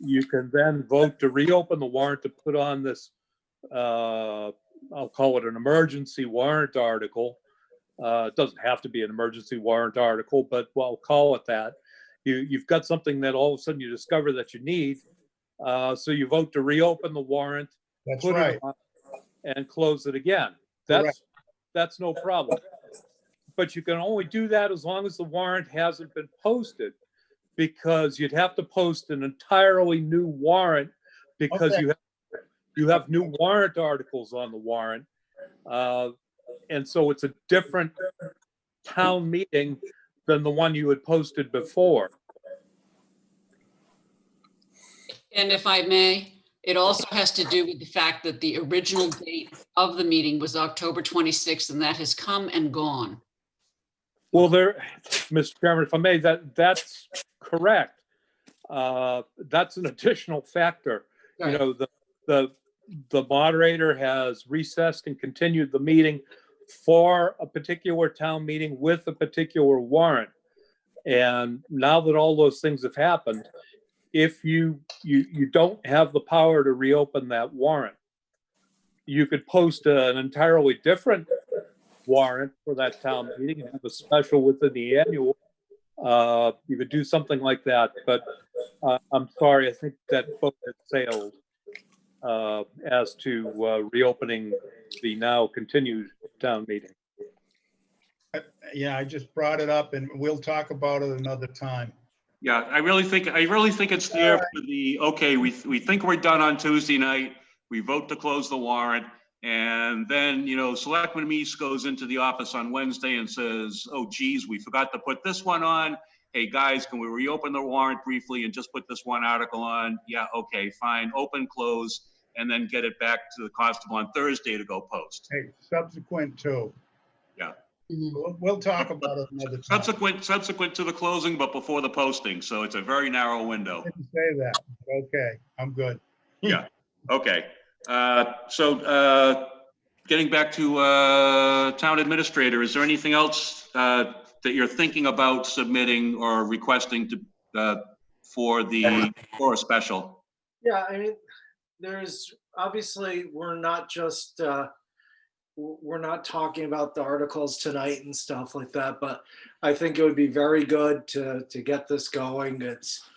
You can then vote to reopen the warrant to put on this, I'll call it an emergency warrant article. It doesn't have to be an emergency warrant article, but we'll call it that. You've got something that all of a sudden you discover that you need. So you vote to reopen the warrant, That's right, it on, and close it again. That's no problem. But you can only do that as long as the warrant hasn't been posted, because you'd have to post an entirely new warrant, because you have new warrant articles on the warrant. And so it's a different town meeting than the one you had posted before. And if I may, it also has to do with the fact that the original date of the meeting was October 26th, and that has come and gone. Well, Mr. Chairman, if I may, that's correct. That's an additional factor. You Right. know, the moderator has recessed and continued the meeting for a particular town meeting with a particular warrant. And now that all those things have happened, if you don't have the power to reopen that warrant, you could post an entirely different warrant for that town meeting and have a special within the annual. You could do something like that, but I'm sorry, I think that boat has sailed as to reopening the now continued town meeting. Yeah, I just brought it up and we'll talk about it another time. Yeah, I really think it's there for the, okay, we think we're done on Tuesday night. We vote to close the warrant. And then, you know, Selectman Meese goes into the office on Wednesday and says, oh, geez, we forgot to put this one on. Hey, guys, can we reopen the warrant briefly and just put this one article on? Yeah, okay, fine. Open, close, and then get it back to the constable on Thursday to go post. Hey, subsequent to. Yeah. We'll talk about it another time. Subsequent to the closing, but before the posting. So it's a very narrow window. I didn't say that. Okay, I'm good. Yeah. Okay. Getting back to town administrator, is there anything else that you're thinking about submitting or requesting to for a special? Yeah, I mean, there's obviously, we're not talking about the articles tonight and stuff like that, but I think it would be very good to get this going. It's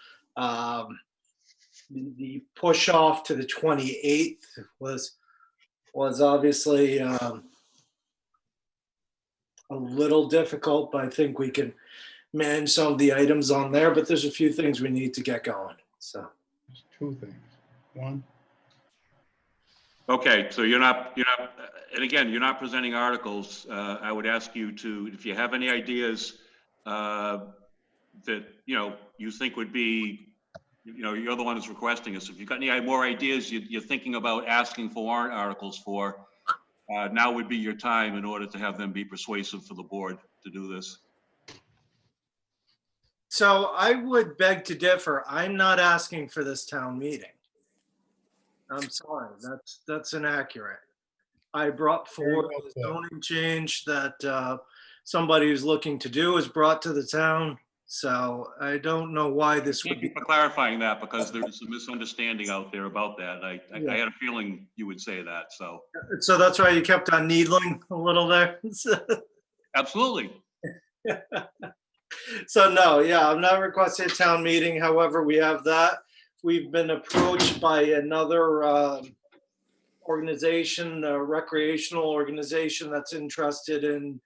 the push off to the 28th was obviously a little difficult, but I think we can manage some of the items on there, but there's a few things we need to get going, so. There's two things. One. Okay, so you're not, and again, you're not presenting articles. I would ask you to, if you have any ideas that, you think would be, you're the one who's requesting us. If you've got any more ideas you're thinking about asking for warrant articles for, now would be your time in order to have them be persuasive for the board to do this. So I would beg to differ. I'm not asking for this town meeting. I'm sorry, that's inaccurate. I brought forward the zoning change that somebody who's looking to do is brought to the town. So I don't know why this would be. Thank you for clarifying that, because there's a misunderstanding out there about that. I had a feeling you would say that, so. So that's why you kept on needling a little there. Absolutely. So no, yeah, I'm not requesting a town meeting. However, we have that. We've been approached by another organization, a recreational organization that's interested in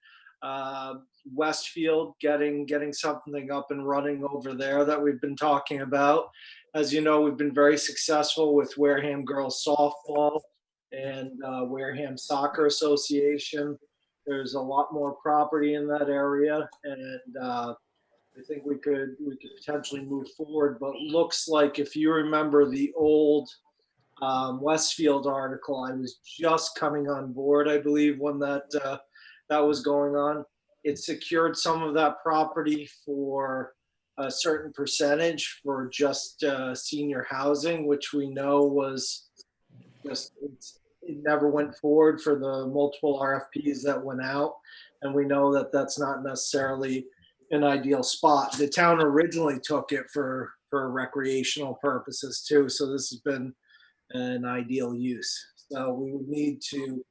Westfield, getting something up and running over there that we've been talking about. As you know, we've been very successful with Wareham Girls Softball and Wareham Soccer Association. There's a lot more property in that area, and I think we could potentially move forward. But looks like, if you remember the old Westfield article, I was just coming on board, I believe, when that was going on. It secured some of that property for a certain percentage for just senior housing, which we know was just, it never went forward for the multiple RFPs that went out. And we know that that's not necessarily an ideal spot. The town originally took it for recreational purposes too. So this has been an ideal use. So we would need to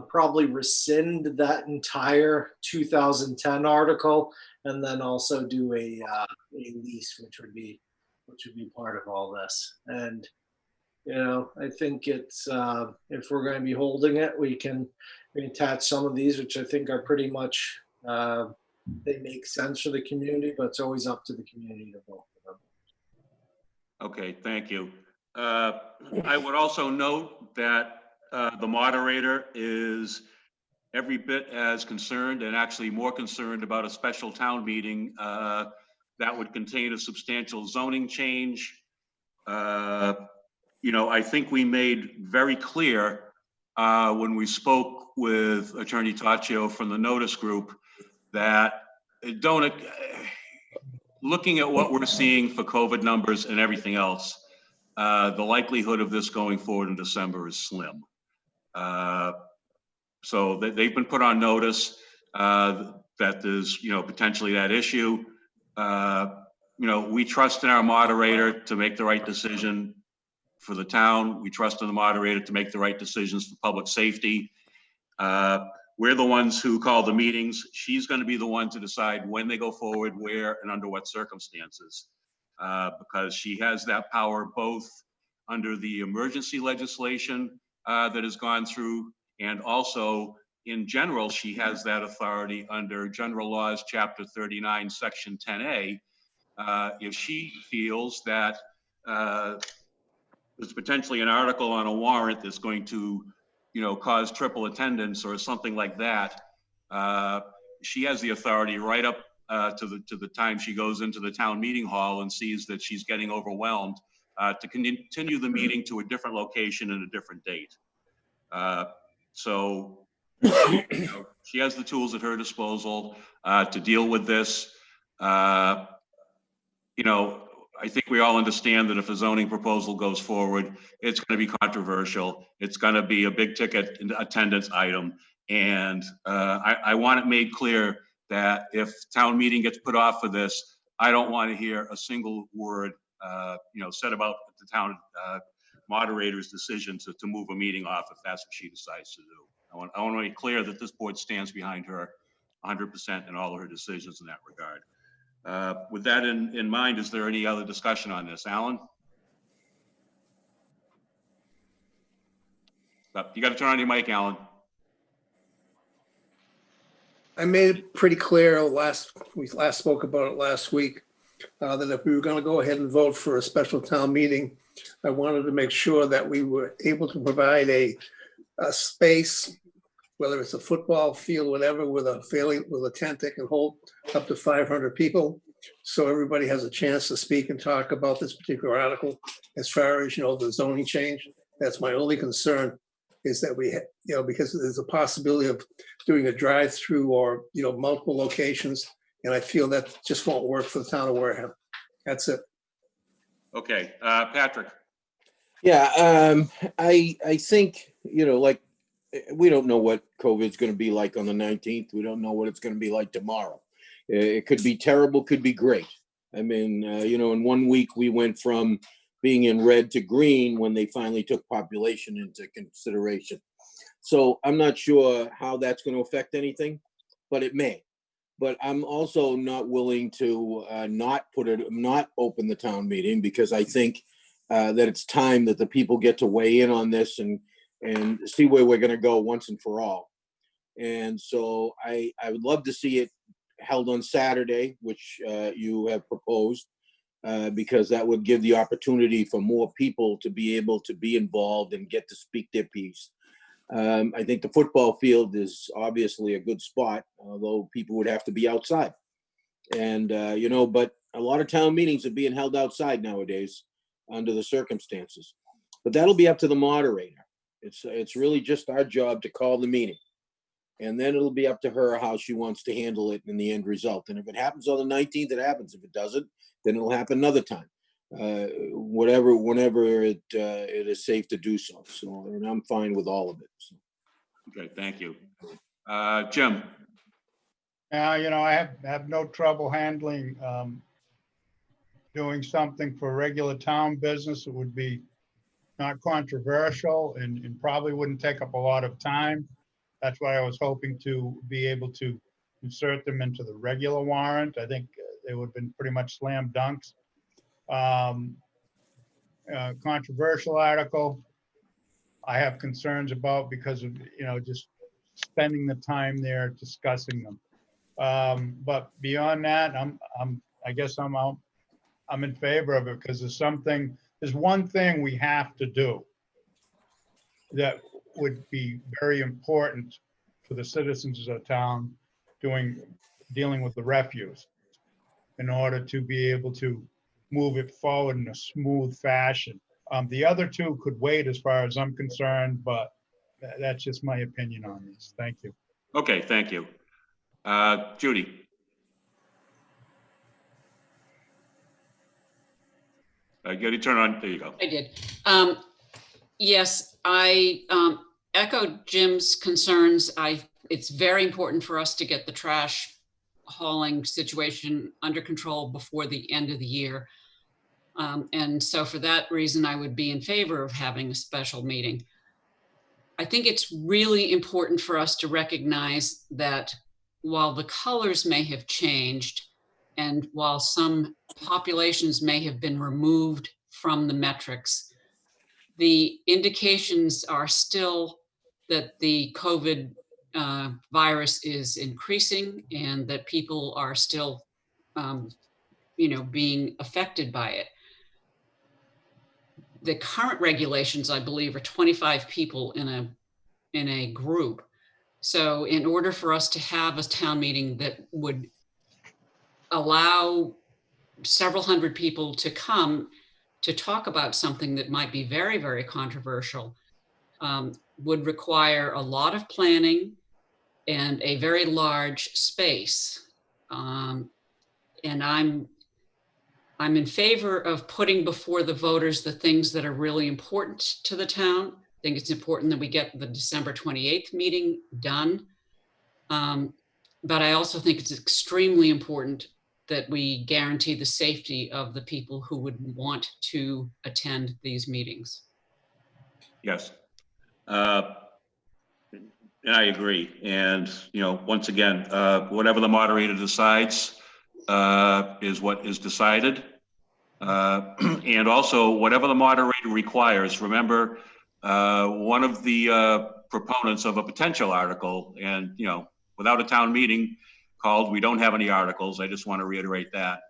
probably rescind that entire 2010 article, and then also do a lease, which would be part of all this. And I think it's if we're going to be holding it, we can attach some of these, which I think are pretty much they make sense for the community, but it's always up to the community to vote for them. Okay, thank you. I would also note that the moderator is every bit as concerned, and actually more concerned, about a special town meeting that would contain a substantial zoning change. I think we made very clear when we spoke with Attorney Taccio from the notice group that don't, looking at what we're seeing for COVID numbers and everything else, the likelihood of this going forward in December is slim. So they've been put on notice that there's, potentially that issue. We trust in our moderator to make the right decision for the town. We trust in the moderator to make the right decisions for public safety. We're the ones who call the meetings. She's going to be the one to decide when they go forward, where, and under what circumstances, because she has that power both under the emergency legislation that has gone through, and also in general, she has that authority under General Laws, Chapter 39, Section 10A. If she feels that there's potentially an article on a warrant that's going to cause triple attendance or something like that, she has the authority right up to the time she goes into the town meeting hall and sees that she's getting overwhelmed to continue the meeting to a different location and a different date. So she has the tools at her disposal to deal with this. I think we all understand that if a zoning proposal goes forward, it's going to be controversial. It's going to be a big ticket attendance item. And I want it made clear that if town meeting gets put off for this, I don't want to hear a single word, said about the town moderator's decision to move a meeting off if that's what she decides to do. I want to make clear that this board stands behind her 100% in all of her decisions in that regard. With that in mind, is there any other discussion on this? Alan? You got to turn on your mic, Alan. I made it pretty clear we last spoke about it last week, that if we were going to go ahead and vote for a special town meeting, I wanted to make sure that we were able to provide a space, whether it's a football field, whatever, with a tent that can hold up to 500 people. So everybody has a chance to speak and talk about this particular article. As far as, the zoning change, that's my only concern, is that we, because there's a possibility of doing a drive-through or, multiple locations. And I feel that just won't work for the town of Wareham. That's it. Okay, Patrick. Yeah, I think, like, we don't know what COVID's going to be like on the 19th. We don't know what it's going to be like tomorrow. It could be terrible, could be great. I mean, in 1 week we went from being in red to green when they finally took population into consideration. So I'm not sure how that's going to affect anything, but it may. But I'm also not willing to not open the town meeting, because I think that it's time that the people get to weigh in on this and see where we're going to go once and for all. And so I would love to see it held on Saturday, which you have proposed, because that would give the opportunity for more people to be able to be involved and get to speak their piece. I think the football field is obviously a good spot, although people would have to be outside. And, but a lot of town meetings are being held outside nowadays under the circumstances. But that'll be up to the moderator. It's really just our job to call the meeting. And then it'll be up to her how she wants to handle it in the end result. And if it happens on the 19th, it happens. If it doesn't, then it'll happen another time. Whenever it is safe to do so. So, and I'm fine with all of it. So. Okay, thank you. Jim. I have no trouble handling doing something for regular town business. It would be not controversial and probably wouldn't take up a lot of time. That's why I was hoping to be able to insert them into the regular warrant. I think they would have been pretty much slam dunks. Controversial article, I have concerns about because of, just spending the time there discussing them. But beyond that, I guess I'm in favor of it, because there's one thing we have to do that would be very important for the citizens of the town dealing with the refuse, in order to be able to move it forward in a smooth fashion. The other two could wait as far as I'm concerned, but that's just my opinion on this. Thank you. Okay, thank you. Judy? Get your turn on. There you go. I did. Yes, I echo Jim's concerns. It's very important for us to get the trash hauling situation under control before the end of the year. And so for that reason, I would be in favor of having a special meeting. I think it's really important for us to recognize that while the colors may have changed and while some populations may have been removed from the metrics, the indications are still that the COVID virus is increasing and that people are still, being affected by it. The current regulations, I believe, are 25 people in a group. So in order for us to have a town meeting that would allow several hundred people to come to talk about something that might be very, very controversial, would require a lot of planning and a very large space. And I'm in favor of putting before the voters the things that are really important to the town. I think it's important that we get the December 28th meeting done. But I also think it's extremely important that we guarantee the safety of the people who would want to attend these meetings. Yes. And I agree. And, once again, whatever the moderator decides is what is decided. And also, whatever the moderator requires, remember, one of the proponents of a potential article, and, without a town meeting called, we don't have any articles. I just want to reiterate that.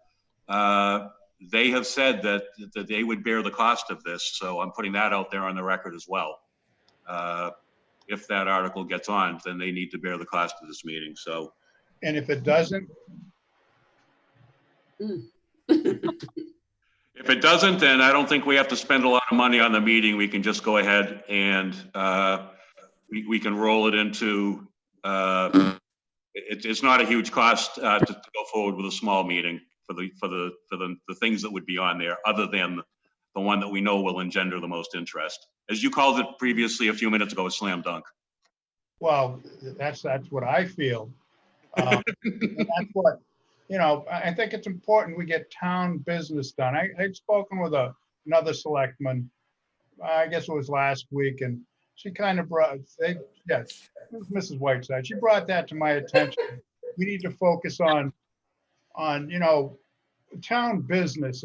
They have said that they would bear the cost of this. So I'm putting that out there on the record as well. If that article gets on, then they need to bear the cost of this meeting. So, And if it doesn't? If it doesn't, then I don't think we have to spend a lot of money on the meeting. We can just go ahead and we can roll it into, it's not a huge cost to go forward with a small meeting for the things that would be on there, other than the one that we know will engender the most interest. As you called it previously a few minutes ago, a slam dunk. Well, that's what I feel. And that's what, I think it's important we get town business done. I'd spoken with another selectman, I guess it was last week, and she kind of brought, yes, it was Mrs. Whiteside. She brought that to my attention. We need to focus on town business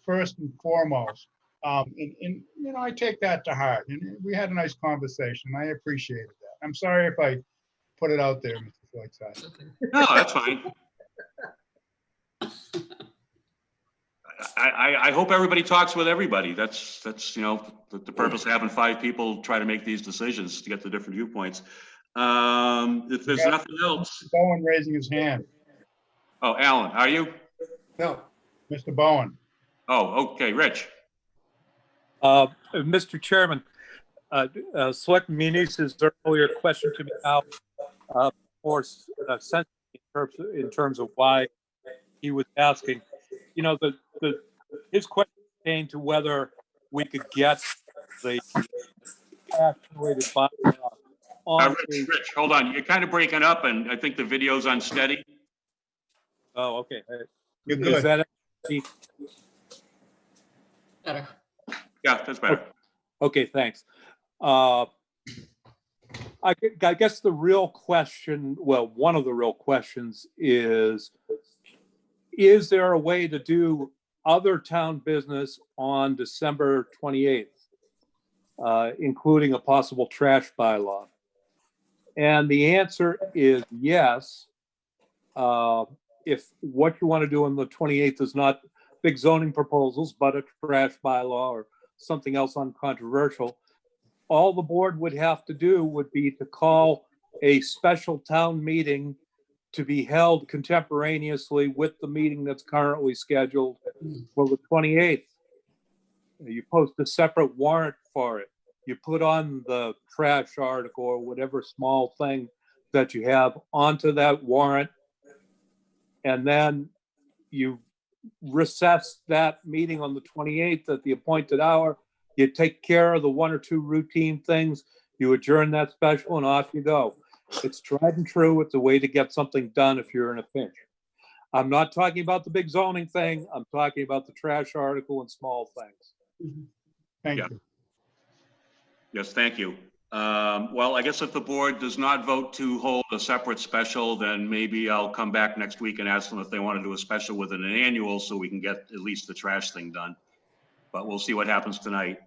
first and foremost. And I take that to heart. And we had a nice conversation. I appreciated that. I'm sorry if I put it out there, Mrs. Whiteside. No, that's fine. I hope everybody talks with everybody. That's the purpose of having 5 people try to make these decisions to get the different viewpoints. If there's nothing else. Bowen raising his hand. Oh, Alan, are you? No. Mr. Bowen. Oh, okay, Rich. Mr. Chairman, Selectman Munize's earlier question to me now, more sensitive in terms of why he was asking. His question came to whether we could get the cash-related bylaw on. Rich, hold on. You're kind of breaking up, and I think the video's unsteady. Oh, okay. You're good. Is that Better. Yeah, that's better. Okay, thanks. I guess the real question, well, one of the real questions is there a way to do other town business on December 28th, including a possible trash bylaw? And the answer is yes. If what you want to do on the 28th is not big zoning proposals, but a trash bylaw or something else uncontroversial, all the board would have to do would be to call a special town meeting to be held contemporaneously with the meeting that's currently scheduled for the 28th. You post a separate warrant for it. You put on the trash article or whatever small thing that you have onto that warrant. And then you recess that meeting on the 28th at the appointed hour. You take care of the 1 or 2 routine things, you adjourn that special, and off you go. It's tried and true. It's a way to get something done if you're in a pinch. I'm not talking about the big zoning thing. I'm talking about the trash article and small things. Thank you. Yes, thank you. Well, I guess if the board does not vote to hold a separate special, then maybe I'll come back next week and ask them if they want to do a special within an annual so we can get at least the trash thing done. But we'll see what happens tonight.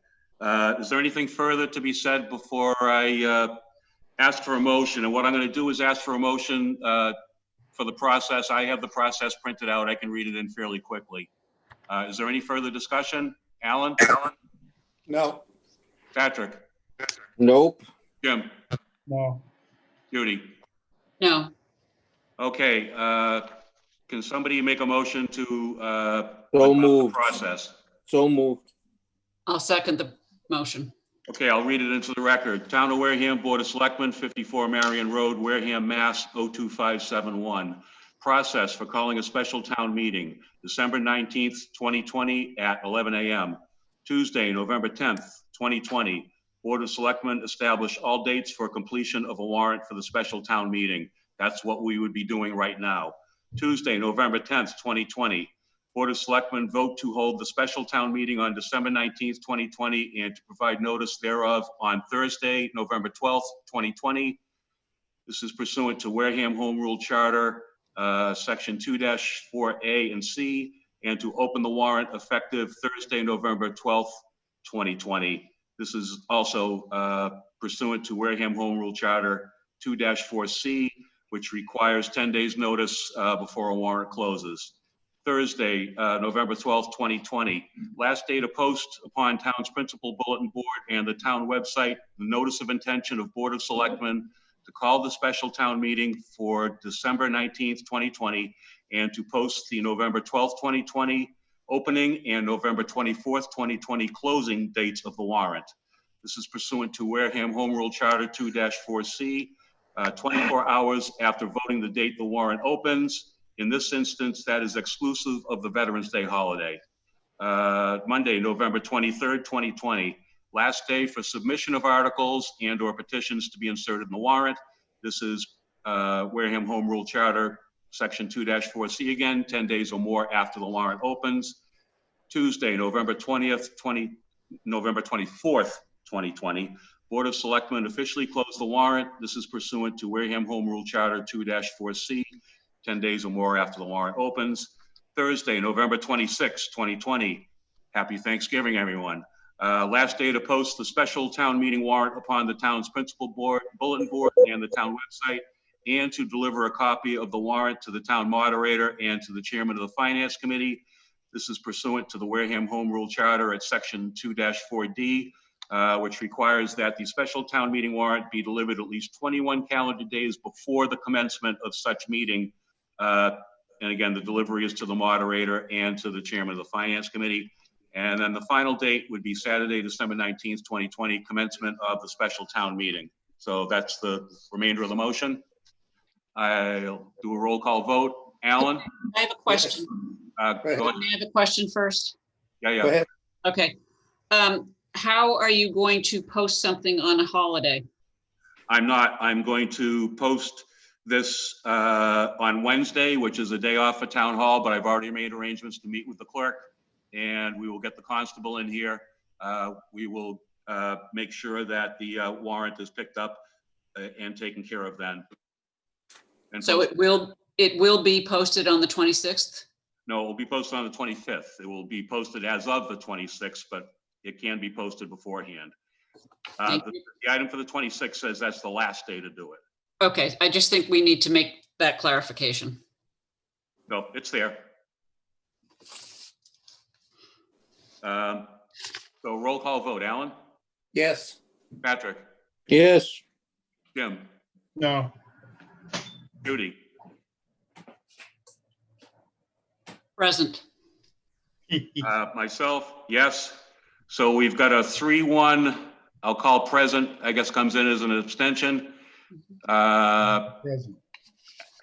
Is there anything further to be said before I ask for a motion? And what I'm going to do is ask for a motion for the process. I have the process printed out. I can read it in fairly quickly. Is there any further discussion? Alan? No. Patrick? Nope. Jim? No. Judy? No. Okay. Can somebody make a motion to So adopt moved. the process? So moved. I'll second the motion. Okay, I'll read it into the record. Town of Wareham Board of Selectmen, 54 Marion Road, Wareham, Mass. 02571. Process for calling a special town meeting, December 19th, 2020 at 11 a.m. Tuesday, November 10th, 2020. Board of Selectmen establish all dates for completion of a warrant for the special town meeting. That's what we would be doing right now. Tuesday, November 10th, 2020. Board of Selectmen vote to hold the special town meeting on December 19th, 2020, and to provide notice thereof on Thursday, November 12th, 2020. This is pursuant to Wareham Home Rule Charter, Section 2-4A and C, and to open the warrant effective Thursday, November 12th, 2020. This is also pursuant to Wareham Home Rule Charter 2-4C, which requires 10 days notice before a warrant closes. Thursday, November 12th, 2020. Last day to post upon town's principal bulletin board and the town website, the notice of intention of Board of Selectmen to call the special town meeting for December 19th, 2020, and to post the November 12th, 2020 opening and November 24th, 2020 closing dates of the warrant. This is pursuant to Wareham Home Rule Charter 2-4C, 24 hours after voting the date the warrant opens. In this instance, that is exclusive of the Veterans Day holiday. Monday, November 23rd, 2020. Last day for submission of articles and or petitions to be inserted in the warrant. This is Wareham Home Rule Charter, Section 2-4C again, 10 days or more after the warrant opens. Tuesday, November 24th, 2020. Board of Selectmen officially closed the warrant. This is pursuant to Wareham Home Rule Charter 2-4C. 10 days or more after the warrant opens. Thursday, November 26, 2020. Happy Thanksgiving, everyone. Last day to post the special town meeting warrant upon the town's principal bulletin board and the town website, and to deliver a copy of the warrant to the town moderator and to the chairman of the finance committee. This is pursuant to the Wareham Home Rule Charter at section 2-4D, which requires that the special town meeting warrant be delivered at least 21 calendar days before the commencement of such meeting. And again, the delivery is to the moderator and to the chairman of the finance committee. And then the final date would be Saturday, December 19th, 2020, commencement of the special town meeting. So that's the remainder of the motion. I'll do a roll call vote. Alan? I have a question. Go ahead. May I have a question first? Yeah. Go ahead. Okay. How are you going to post something on a holiday? I'm not. I'm going to post this on Wednesday, which is a day off for town hall, but I've already made arrangements to meet with the clerk, and we will get the constable in here. We will make sure that the warrant is picked up and taken care of then. And So it will be posted on the 26th? No, it will be posted on the 25th. It will be posted as of the 26th, but it can be posted beforehand. The item for the 26th says that's the last day to do it. Okay, I just think we need to make that clarification. No, it's there. So roll call vote. Alan? Yes. Patrick? Yes. Jim? No. Judy? Present. Myself, yes. So we've got a 3-1, I'll call present, I guess comes in as an abstention. Present.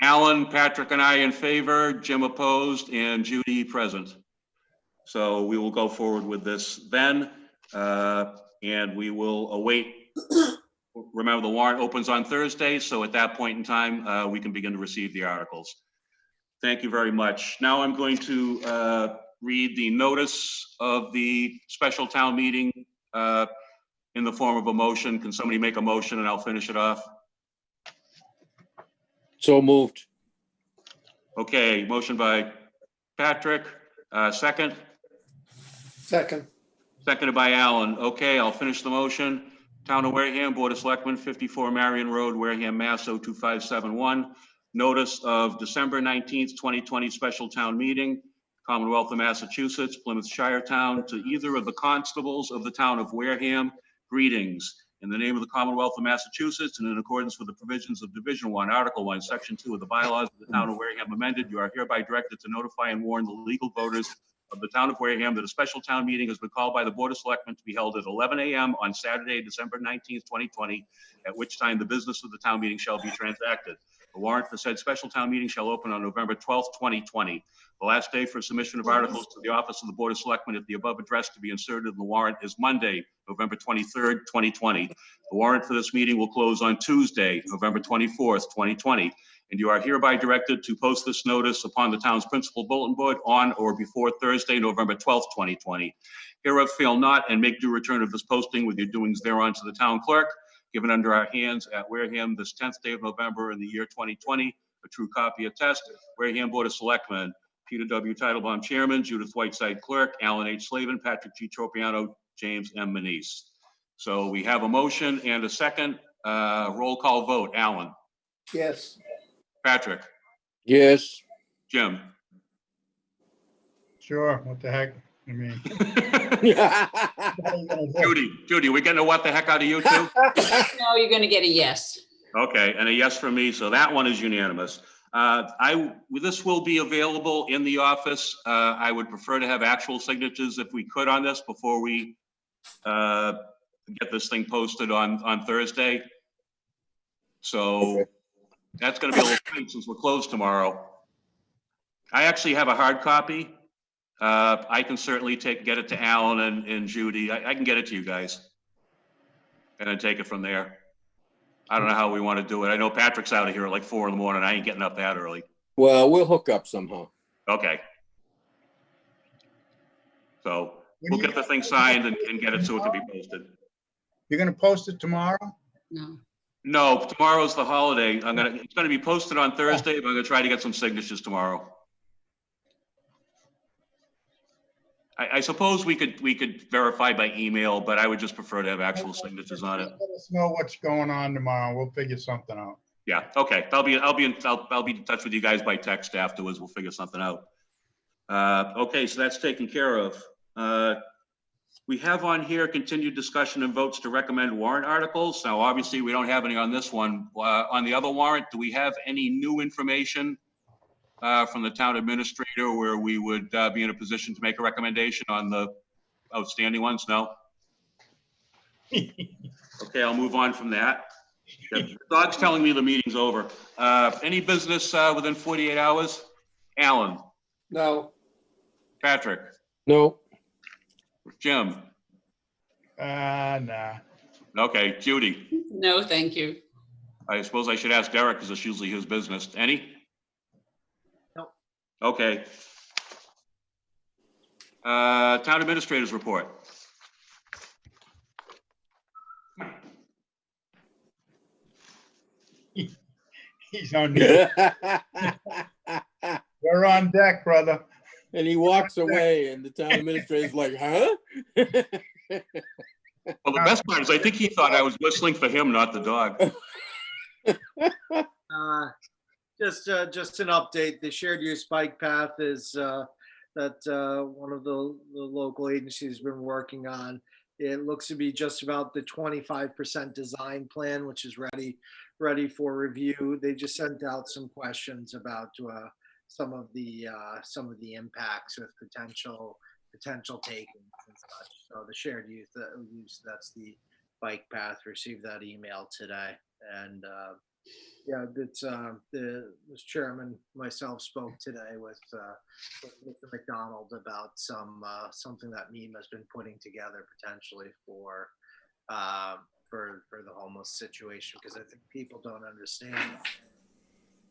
Alan, Patrick, and I in favor, Jim opposed, and Judy present. So we will go forward with this then, and we will await. Remember, the warrant opens on Thursday, so at that point in time, we can begin to receive the articles. Thank you very much. Now I'm going to read the notice of the special town meeting in the form of a motion. Can somebody make a motion and I'll finish it off? So moved. Okay, motion by Patrick, second. Second. Seconded by Alan. Okay, I'll finish the motion. Town of Wareham, Board of Selectmen, 54 Marion Road, Wareham, Mass. 02571. Notice of December 19th, 2020 special town meeting, Commonwealth of Massachusetts, Plymouth Shire Town, to either of the constables of the town of Wareham. Greetings. In the name of the Commonwealth of Massachusetts and in accordance with the provisions of Division 1, Article 1, Section 2 of the bylaws of the town of Wareham amended, you are hereby directed to notify and warn the legal voters of the town of Wareham that a special town meeting has been called by the Board of Selectmen to be held at 11 a.m. on Saturday, December 19th, 2020, at which time the business of the town meeting shall be transacted. The warrant for said special town meeting shall open on November 12th, 2020. The last day for submission of articles to the office of the Board of Selectmen at the above address to be inserted in the warrant is Monday, November 23rd, 2020. The warrant for this meeting will close on Tuesday, November 24th, 2020. And you are hereby directed to post this notice upon the town's principal bulletin board on or before Thursday, November 12th, 2020. Hereof fail not and make due return of this posting with your doings thereon to the town clerk, given under our hands at Wareham this 10th day of November in the year 2020. A true copy attest. Wareham Board of Selectmen, Peter W. Titlebaum, Chairman, Judith Whiteside, Clerk, Alan H. Slavin, Patrick G. Tropiano, James M. Manise. So we have a motion and a second. Roll call vote. Alan. Yes. Patrick. Yes. Jim. Sure, what the heck? I mean. Judy, we getting a what the heck out of you too? No, you're going to get a yes. Okay, and a yes from me, so that one is unanimous. This will be available in the office. I would prefer to have actual signatures if we could on this before we get this thing posted on Thursday. So that's going to be a little tight since we're closed tomorrow. I actually have a hard copy. I can certainly get it to Alan and Judy. I can get it to you guys and then take it from there. I don't know how we want to do it. I know Patrick's out of here at like 4 in the morning. I ain't getting up that early. Well, we'll hook up somehow. Okay. So we'll get the thing signed and get it so it can be posted. You're gonna post it tomorrow? No. No, tomorrow's the holiday. It's gonna be posted on Thursday, but I'm gonna try to get some signatures tomorrow. I suppose we could verify by email, but I would just prefer to have actual signatures on it. Let us know what's going on tomorrow. We'll figure something out. Yeah. Okay. I'll be in touch with you guys by text afterwards. We'll figure something out. Okay. So that's taken care of. We have on here continued discussion and votes to recommend warrant articles. Now, obviously, we don't have any on this one. On the other warrant, do we have any new information from the town administrator where we would be in a position to make a recommendation on the outstanding ones? No? Okay, I'll move on from that. The dog's telling me the meeting's over. Any business within 48 hours? Alan? No. Patrick? No. Jim? Nah. Okay, Judy? No, thank you. I suppose I should ask Derek because it's usually his business. Any? No. Okay. Town administrators report. He's on deck. We're on deck, brother. And he walks away and the town administrator's like, huh? Well, the best part is I think he thought I was whistling for him, not the dog. Just an update. The shared use bike path is that one of the local agencies has been working on. It looks to be just about the 25% design plan, which is ready for review. They just sent out some questions about some of the impacts with potential takings and such. So the shared use that's the bike path, received that email today. And yeah, it's this chairman, myself spoke today with Mr. McDonald about something that MEM has been putting together potentially for the homeless situation, because I think people don't understand.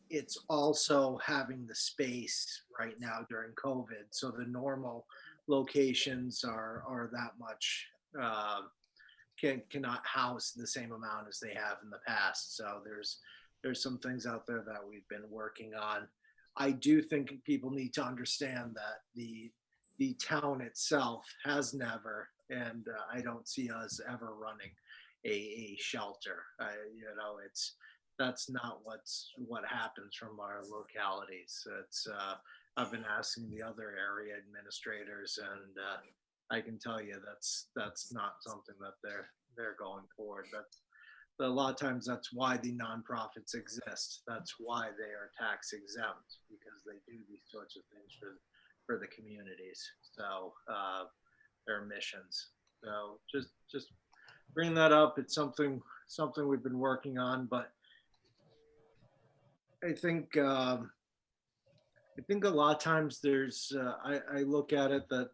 It's also having the space right now during COVID. So the normal locations are that much cannot house the same amount as they have in the past. So there's some things out there that we've been working on. I do think people need to understand that the town itself has never, and I don't see us ever running a shelter. That's not what happens from our localities. It's I've been asking the other area administrators, and I can tell you that's not something that they're going forward. A lot of times that's why the nonprofits exist. That's why they are tax exempt, because they do these sorts of things for the communities. So their missions. So just bring that up. It's something we've been working on, but I think a lot of times there's I look at it that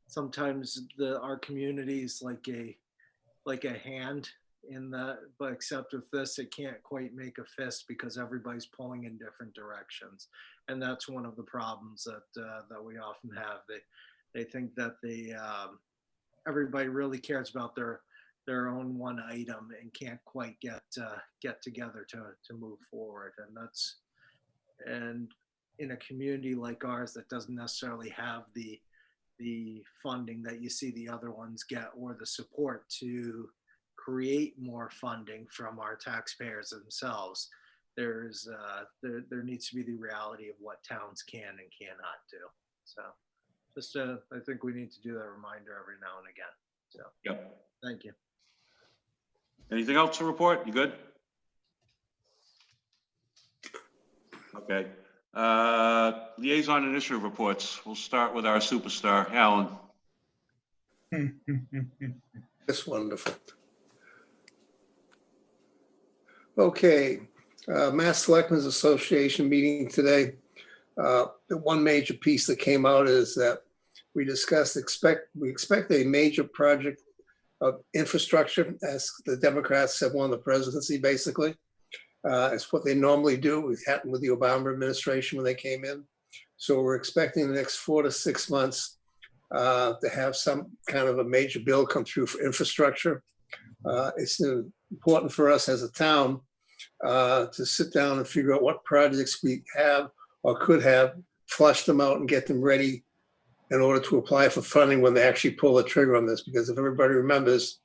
sometimes our community is like a hand in that, but except with this, it can't quite make a fist because everybody's pulling in different directions, and that's one of the problems that we often have. They think that everybody really cares about their own one item and can't quite get together to move forward, and in a community like ours that doesn't necessarily have the funding that you see the other ones get, or the support to create more funding from our taxpayers themselves, there needs to be the reality of what towns can and cannot do. So I think we need to do that reminder every now and again. So Yep. Thank you. Anything else to report? You good? Okay. Liaison initiative reports. We'll start with our superstar, Alan. That's wonderful. Okay, Mass Selectmen's Association meeting today. The one major piece that came out is that we discussed we expect a major project of infrastructure, as the Democrats have won the presidency, basically. It's what they normally do. It happened with the Obama administration when they came in. So we're expecting the next 4 to 6 months to have some kind of a major bill come through for infrastructure. It's important for us as a town to sit down and figure out what projects we have or could have, flush them out and get them ready in order to apply for funding when they actually pull the trigger on this. Because if everybody remembers,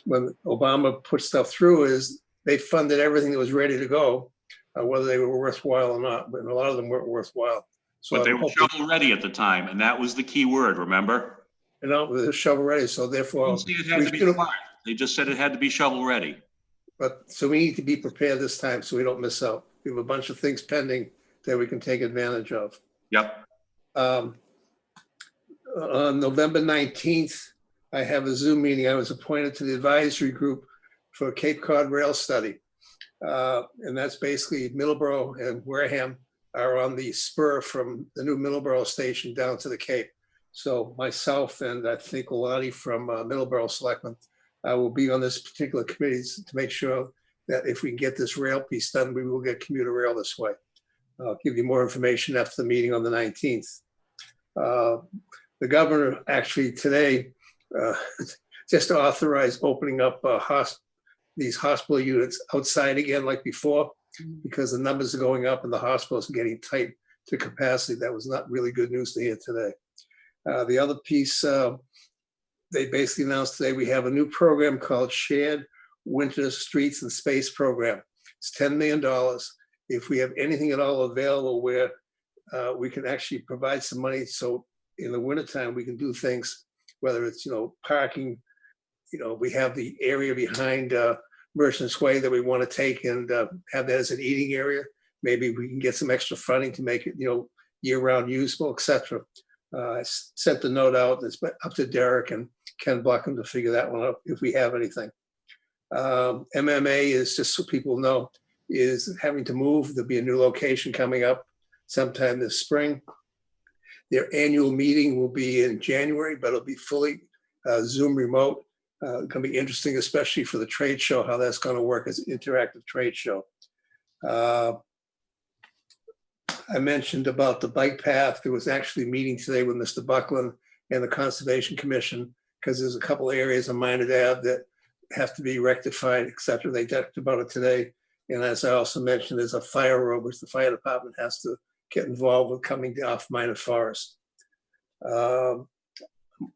when Obama put stuff through, is they funded everything that was ready to go, whether they were worthwhile or not, but a lot of them weren't worthwhile. So But they were shovel ready at the time, and that was the key word, remember? They're shovel ready, so therefore. It had to be smart. They just said it had to be shovel ready. But so we need to be prepared this time so we don't miss out. We have a bunch of things pending that we can take advantage of. Yep. On November 19th, I have a Zoom meeting. I was appointed to the advisory group for Cape Cod Rail Study. And that's basically Middleborough and Wareham are on the spur from the new Middleborough station down to the Cape. So myself and I think Lottie from Middleborough Selectmen will be on this particular committee to make sure that if we can get this rail piece done, we will get commuter rail this way. I'll give you more information after the meeting on the 19th. The governor actually today just authorized opening up these hospital units outside again like before, because the numbers are going up and the hospitals are getting tight to capacity. That was not really good news to hear today. The other piece, they basically announced today we have a new program called Shared Winter Streets and Space Program. It's $10 million. If we have anything at all available where we can actually provide some money, so in the wintertime we can do things, whether it's parking, we have the area behind Merchants Way that we want to take and have that as an eating area. Maybe we can get some extra funding to make it year-round usable, etc. I sent the note out. It's up to Derek and Ken Buckham to figure that one out if we have anything. MMA is, just so people know, is having to move. There'll be a new location coming up sometime this spring. Their annual meeting will be in January, but it'll be fully Zoom remote. It's gonna be interesting, especially for the trade show, how that's gonna work as an interactive trade show. I mentioned about the bike path. There was actually a meeting today with Mr. Buckland and the Conservation Commission, because there's a couple of areas on Minot Ave that have to be rectified, et cetera. They talked about it today. And as I also mentioned, there's a fire road, which the fire department has to get involved with coming off Minot Forest.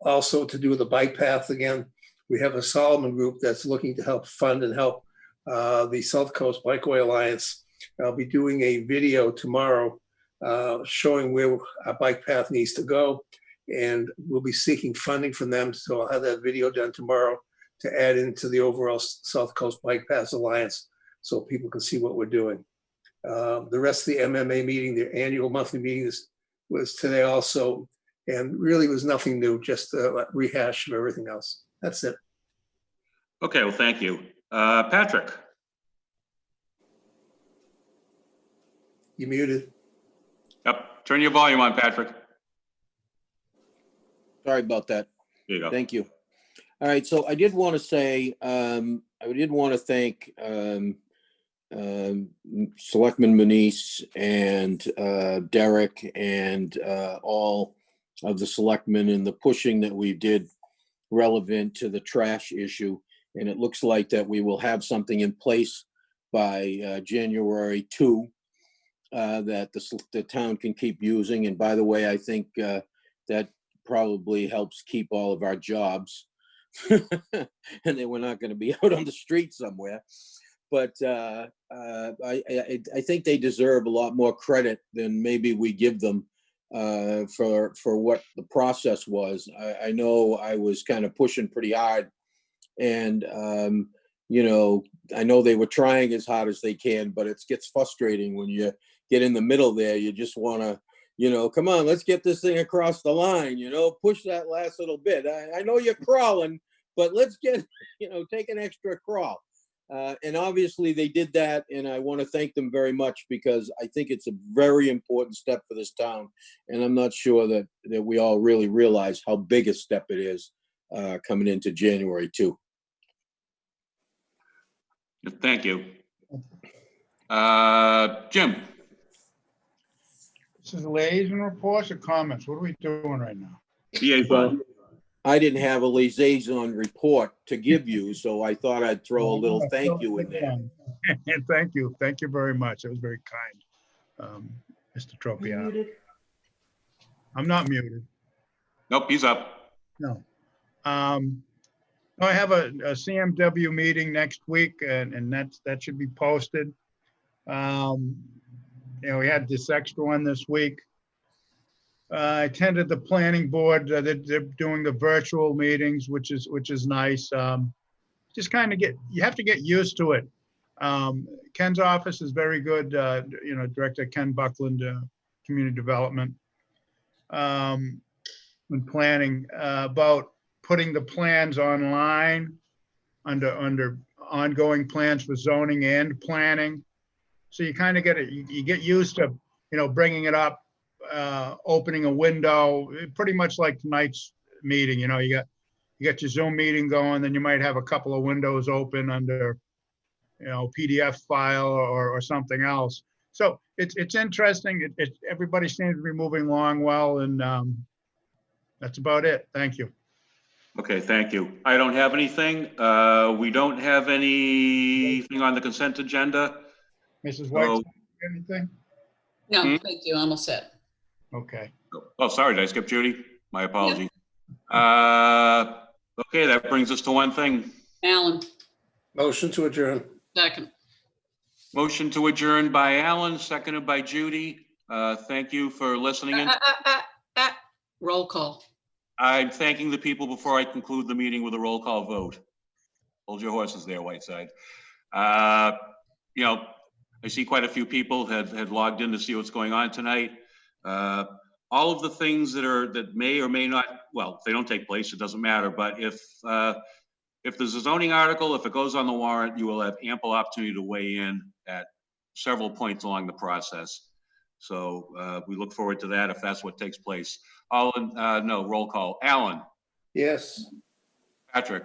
Also to do with the bike path again, we have a Solomon group that's looking to help fund and help the South Coast Bikeway Alliance. I'll be doing a video tomorrow showing where our bike path needs to go. And we'll be seeking funding from them. So I'll have that video done tomorrow to add into the overall South Coast Bike Paths Alliance so people can see what we're doing. The rest of the MMA meeting, their annual monthly meeting was today also, and really was nothing new, just a rehash of everything else. That's it. Okay, well, thank you. Patrick? You muted. Yep, turn your volume on, Patrick. Sorry about that. There you go. Thank you. All right, so I did want to say, I did want to thank Selectman Manise and Derek and all of the selectmen and the pushing that we did relevant to the trash issue. And it looks like that we will have something in place by January 2 that the town can keep using. And by the way, I think that probably helps keep all of our jobs. And then we're not going to be out on the street somewhere. But I think they deserve a lot more credit than maybe we give them for what the process was. I know I was kind of pushing pretty hard, and you know, I know they were trying as hard as they can, but it gets frustrating when you get in the middle there. You just want to, you know, come on, let's get this thing across the line, you know, push that last little bit. I know you're crawling, but let's get, you know, take an extra crawl. And obviously they did that, and I want to thank them very much, because I think it's a very important step for this town. And I'm not sure that we all really realize how big a step it is coming into January 2. Thank you. Jim? This is liaison reports or comments? What are we doing right now? Well, I didn't have a liaison report to give you, so I thought I'd throw a little thank you in there. Thank you. Thank you very much. That was very kind, Mr. Tropiano. I'm not muted. Nope, he's up. No. I have a CMW meeting next week, and that should be posted. You know, we had this extra one this week. I attended the planning board. They're doing the virtual meetings, which is nice. Just kind of you have to get used to it. Ken's office is very good. You know, Director Ken Buckland, Community Development, and planning, about putting the plans online under ongoing plans for zoning and planning. So you kind of you get used to, you know, bringing it up, opening a window, pretty much like tonight's meeting. You know, you got your Zoom meeting going, then you might have a couple of windows open under, you know, PDF file or something else. So it's interesting. Everybody seems to be moving along well, and that's about it. Thank you. Okay, thank you. I don't have anything. We don't have anything on the consent agenda. Mrs. White, anything? No, thank you. I'm all set. Okay. Oh, sorry, did I skip Judy? My apologies. Okay, that brings us to one thing. Alan. Motion to adjourn. Second. Motion to adjourn by Alan, seconded by Judy. Thank you for listening in. Roll call. I'm thanking the people before I conclude the meeting with a roll call vote. Hold your horses there, Whiteside. You know, I see quite a few people had logged in to see what's going on tonight. All of the things that may or may not, well, if they don't take place, it doesn't matter. But if if there's a zoning article, if it goes on the warrant, you will have ample opportunity to weigh in at several points along the process. So we look forward to that if that's what takes place. No, roll call. Alan, Yes. Patrick,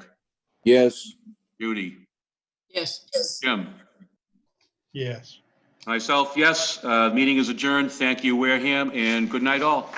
Yes. Judy, Yes. Jim, Yes. myself, yes. Meeting is adjourned. Thank you, Wareham, and good night all.